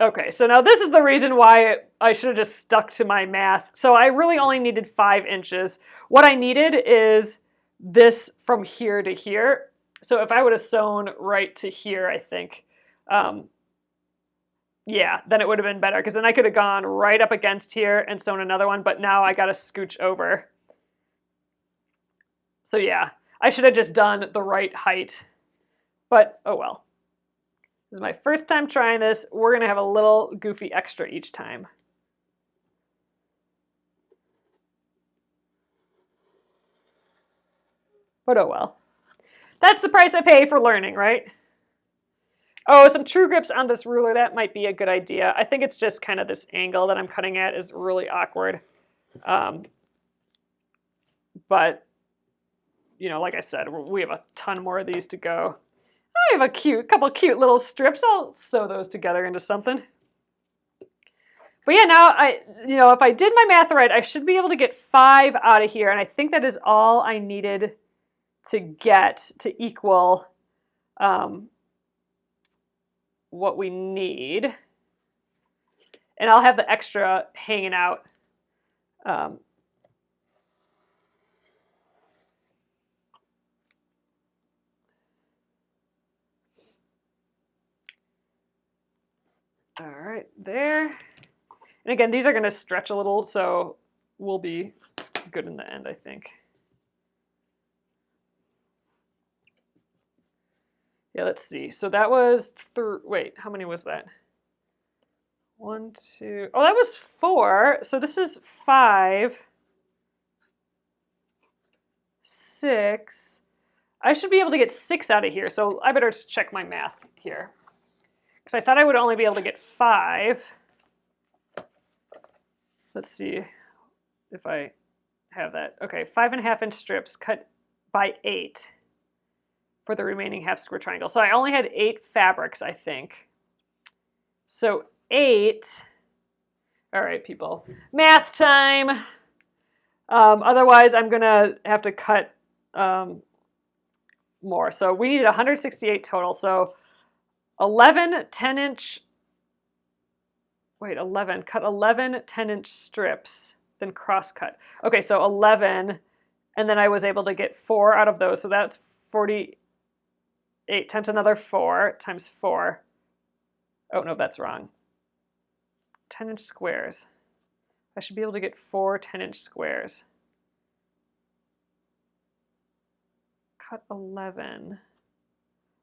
S1: Okay, so now this is the reason why I should have just stuck to my math. So I really only needed 5 inches. What I needed is this from here to here. So if I would have sewn right to here, I think, yeah, then it would have been better, because then I could have gone right up against here and sewn another one, but now I got to scooch over. So yeah, I should have just done the right height, but oh well. This is my first time trying this. We're going to have a little goofy extra each time. But oh well. That's the price I pay for learning, right? Oh, some true grips on this ruler. That might be a good idea. I think it's just kind of this angle that I'm cutting at is really awkward. But, you know, like I said, we have a ton more of these to go. I have a couple cute little strips. I'll sew those together into something. But yeah, now if I did my math right, I should be able to get 5 out of here, and I think that is all I needed to get to equal what we need. And I'll have the extra hanging out. All right, there. And again, these are going to stretch a little, so we'll be good in the end, I think. Yeah, let's see. So that was, wait, how many was that? 1, 2, oh, that was 4. So this is 5, 6. I should be able to get 6 out of here, so I better just check my math here. Because I thought I would only be able to get 5. Let's see if I have that. Okay, 5.5-inch strips cut by 8 for the remaining half square triangle. So I only had 8 fabrics, I think. So 8. All right, people. Math time. Otherwise, I'm going to have to cut more. So we needed 168 total. So 11 10-inch, cut 11 10-inch strips, then cross cut. Okay, so 11, and then I was able to get 4 out of those. So that's 48 times another 4 times 4. Oh, no, that's wrong. 10-inch squares. I should be able to get 4 10-inch squares. Cut 11.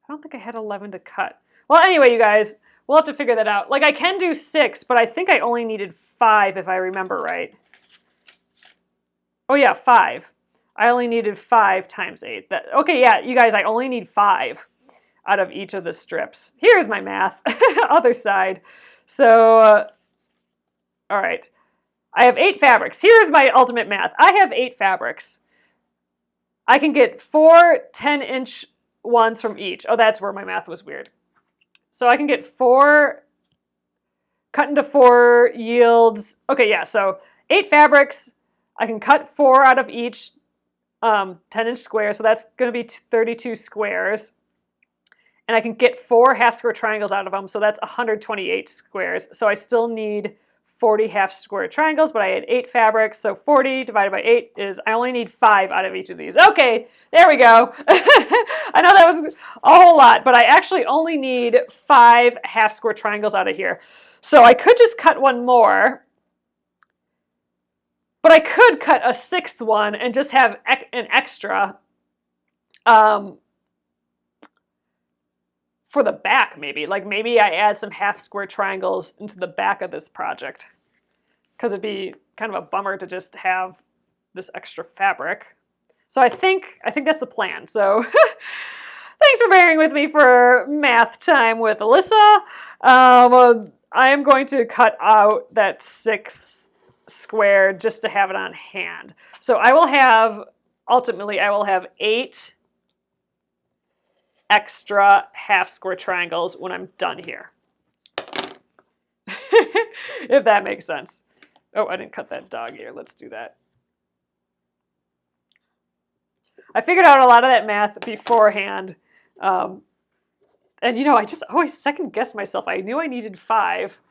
S1: I don't think I had 11 to cut. Well, anyway, you guys, we'll have to figure that out. Like, I can do 6, but I think I only needed 5 if I remember right. Oh, yeah, 5. I only needed 5 times 8. Okay, yeah, you guys, I only need 5 out of each of the strips. Here's my math. Other side. So, all right. I have 8 fabrics. Here's my ultimate math. I have 8 fabrics. I can get 4 10-inch ones from each. Oh, that's where my math was weird. So I can get 4, cut into 4 yields. Okay, yeah, so 8 fabrics. I can cut 4 out of each 10-inch square, so that's going to be 32 squares. and I can get 4 half square triangles out of them, so that's 128 squares. So I still need 40 half square triangles, but I had 8 fabrics, so 40 divided by 8 is, I only need 5 out of each of these. Okay, there we go. I know that was a whole lot, but I actually only need 5 half square triangles out of here. So I could just cut one more, but I could cut a 6th one and just have an extra for the back, maybe. Like maybe I add some half square triangles into the back of this project, because it'd be kind of a bummer to just have this extra fabric. So I think that's the plan. So thanks for bearing with me for math time with Alyssa. I am going to cut out that 6th square just to have it on hand. So I will have, ultimately, I will have 8 extra half square triangles when I'm done here. If that makes sense. Oh, I didn't cut that dog ear. Let's do that. I figured out a lot of that math beforehand. And you know, I just always second guess myself. I knew I needed 5,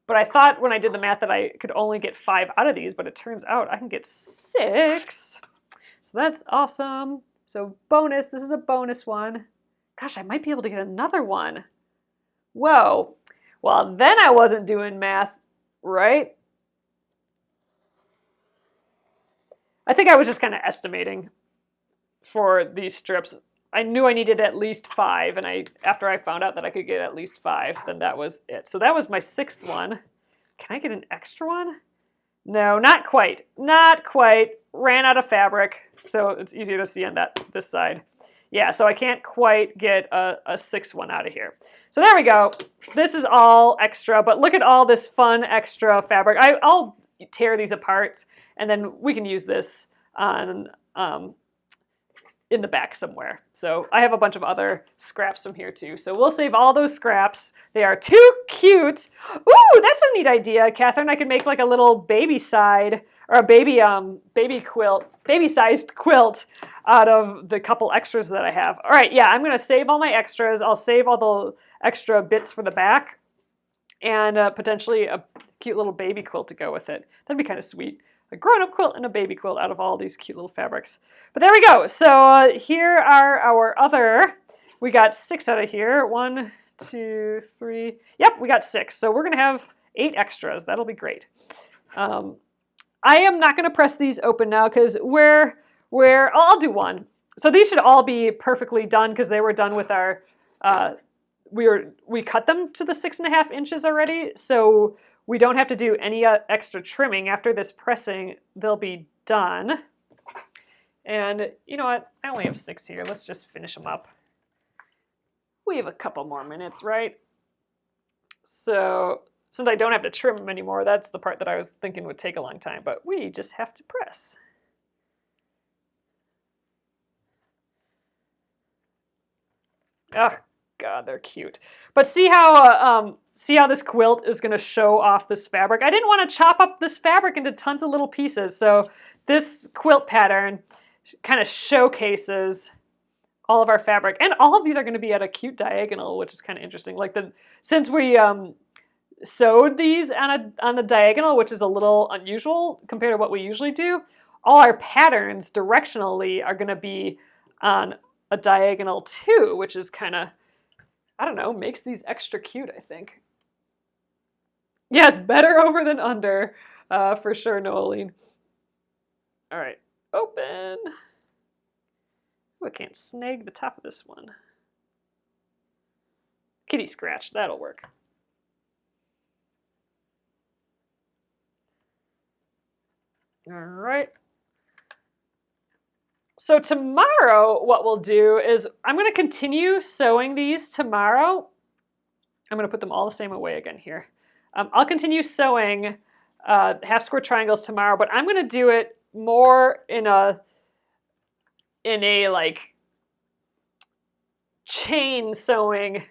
S1: but I thought when I did the math that I could only get 5 out of these, but it turns out I can get 6. So that's awesome. So bonus, this is a bonus one. Gosh, I might be able to get another one. Whoa. Well, then I wasn't doing math right. I think I was just kind of estimating for these strips. I knew I needed at least 5, and after I found out that I could get at least 5, then that was it. So that was my 6th one. Can I get an extra one? No, not quite. Not quite. Ran out of fabric, so it's easier to see on this side. Yeah, so I can't quite get a 6th one out of here. So there we go. This is all extra, but look at all this fun extra fabric. I'll tear these apart, and then we can use this on in the back somewhere. So I have a bunch of other scraps from here too. So we'll save all those scraps. They are too cute. Ooh, that's a neat idea, Catherine. I could make like a little baby side or a baby quilt, baby-sized quilt out of the couple extras that I have. All right, yeah, I'm gonna save all my extras. I'll save all the extra bits for the back and potentially a cute little baby quilt to go with it. That'd be kind of sweet. A grown-up quilt and a baby quilt out of all these cute little fabrics. But there we go. So here are our other, we got 6 out of here. 1, 2, 3. Yep, we got 6. So we're gonna have 8 extras. That'll be great. I am not gonna press these open now because I'll do one. So these should all be perfectly done because they were done with our, we cut them to the 6.5 inches already. So we don't have to do any extra trimming. After this pressing, they'll be done. And you know what? I only have 6 here. Let's just finish them up. We have a couple more minutes, right? So since I don't have to trim them anymore, that's the part that I was thinking would take a long time, but we just have to press. Oh God, they're cute. But see how this quilt is going to show off this fabric? I didn't want to chop up this fabric into tons of little pieces, so this quilt pattern kind of showcases all of our fabric, and all of these are going to be at a cute diagonal, which is kind of interesting. Like since we sewed these on the diagonal, which is a little unusual compared to what we usually do, all our patterns directionally are going to be on a diagonal too, which is kind of, I don't know, makes these extra cute, I think. Yes, better over than under, for sure, Noeline. All right, open. Ooh, I can't snag the top of this one. Kitty scratch, that'll work. All right. So tomorrow, what we'll do is I'm going to continue sewing these tomorrow. I'm going to put them all the same way again here. I'll continue sewing half square triangles tomorrow, but I'm going to do it more in a like chain sewing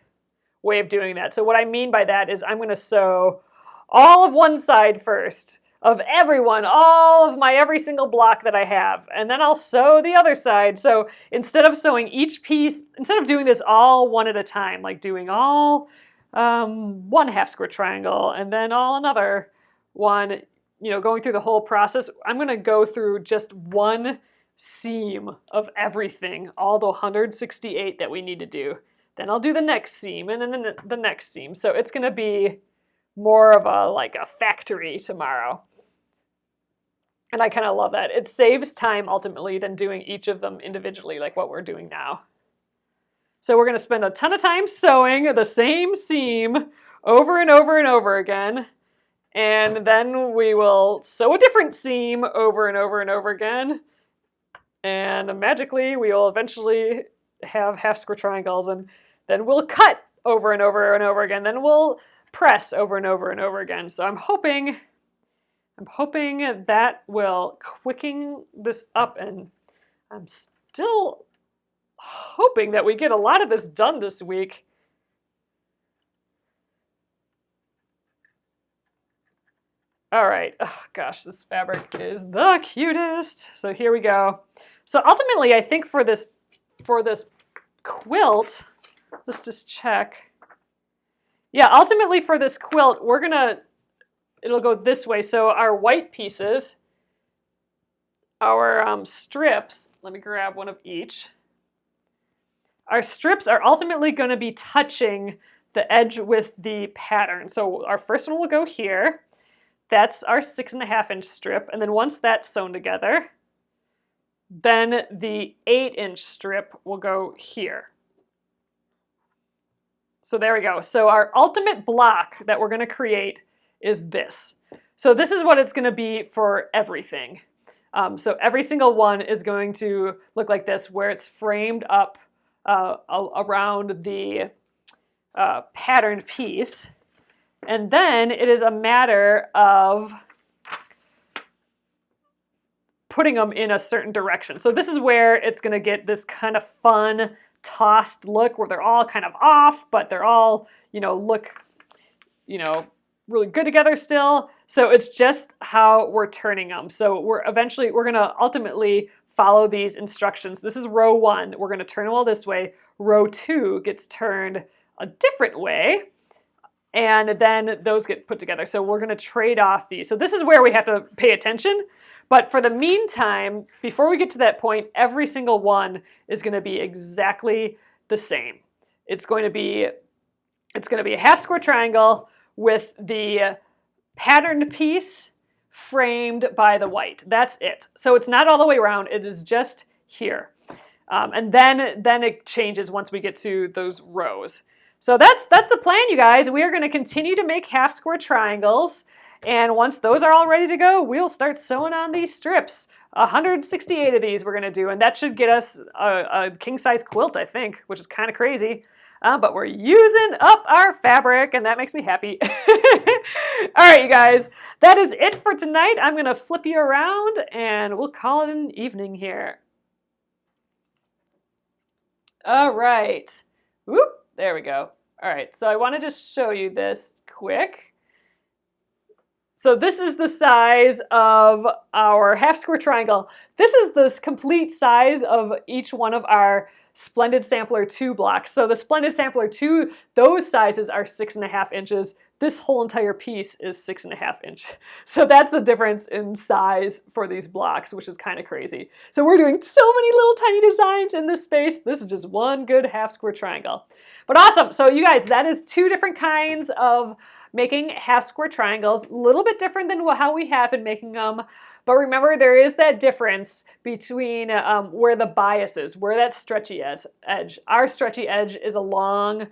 S1: way of doing that. So what I mean by that is I'm going to sew all of one side first of everyone, all of my every single block that I have. And then I'll sew the other side. So instead of sewing each piece, instead of doing this all one at a time, like doing all one half square triangle and then all another one, going through the whole process, I'm going to go through just one seam of everything, all the 168 that we need to do. Then I'll do the next seam and then the next seam. So it's going to be more of a factory tomorrow. And I kind of love that. It saves time ultimately than doing each of them individually like what we're doing now. So we're going to spend a ton of time sewing the same seam over and over and over again. And then we will sew a different seam over and over and over again. And magically we will eventually have half square triangles, and then we'll cut over and over and over again. Then we'll press over and over and over again. So I'm hoping that will quicken this up, and I'm still hoping that we get a lot of this done this week. All right, oh gosh, this fabric is the cutest. So here we go. So ultimately, I think for this quilt, let's just check. Yeah, ultimately for this quilt, it'll go this way. So our white pieces, our strips, let me grab one of each. Our strips are ultimately going to be touching the edge with the pattern. So our first one will go here. That's our 6.5-inch strip. And then once that's sewn together, then the 8-inch strip will go here. So there we go. So our ultimate block that we're going to create is this. So this is what it's going to be for everything. So every single one is going to look like this, where it's framed up around the patterned piece. And then it is a matter of putting them in a certain direction. So this is where it's going to get this kind of fun tossed look where they're all kind of off, but they're all, look, really good together still. So it's just how we're turning them. So we're going to ultimately follow these instructions. This is row 1. We're going to turn them all this way. Row 2 gets turned a different way. And then those get put together. So we're going to trade off these. So this is where we have to pay attention. But for the meantime, before we get to that point, every single one is going to be exactly the same. It's going to be a half square triangle with the patterned piece framed by the white. That's it. So it's not all the way around. It is just here. And then it changes once we get to those rows. So that's the plan, you guys. We are going to continue to make half square triangles. And once those are all ready to go, we'll start sewing on these strips. 168 of these we're going to do. And that should get us a king-size quilt, I think, which is kind of crazy. But we're using up our fabric, and that makes me happy. All right, you guys. That is it for tonight. I'm going to flip you around, and we'll call it an evening here. All right. Whoop. There we go. All right, so I want to just show you this quick. So this is the size of our half square triangle. This is the complete size of each one of our Splendid Sampler 2 blocks. So the Splendid Sampler 2, those sizes are 6.5 inches. This whole entire piece is 6.5 inches. So that's the difference in size for these blocks, which is kind of crazy. So we're doing so many little tiny designs in this space. This is just one good half square triangle. But awesome. So you guys, that is 2 different kinds of making half square triangles. A little bit different than how we have been making them. But remember, there is that difference between where the bias is, where that stretchy edge. Our stretchy edge is along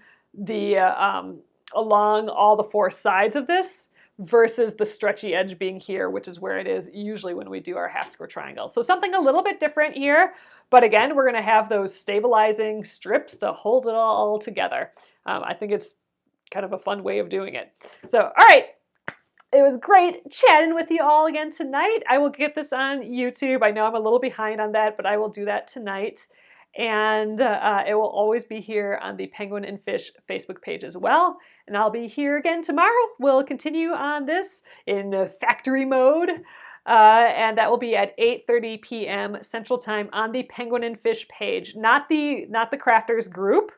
S1: all the 4 sides of this versus the stretchy edge being here, which is where it is usually when we do our half square triangles. So something a little bit different here, but again, we're going to have those stabilizing strips to hold it all together. I think it's kind of a fun way of doing it. So, all right. It was great chatting with you all again tonight. I will get this on YouTube. I know I'm a little behind on that, but I will do that tonight. And it will always be here on the Penguin and Fish Facebook page as well. And I'll be here again tomorrow. We'll continue on this in factory mode. And that will be at 8:30 p.m. Central Time on the Penguin and Fish page, not the Crafters group.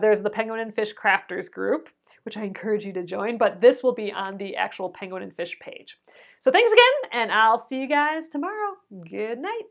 S1: There's the Penguin and Fish Crafters group, which I encourage you to join, but this will be on the actual Penguin and Fish page. So thanks again, and I'll see you guys tomorrow. Good night.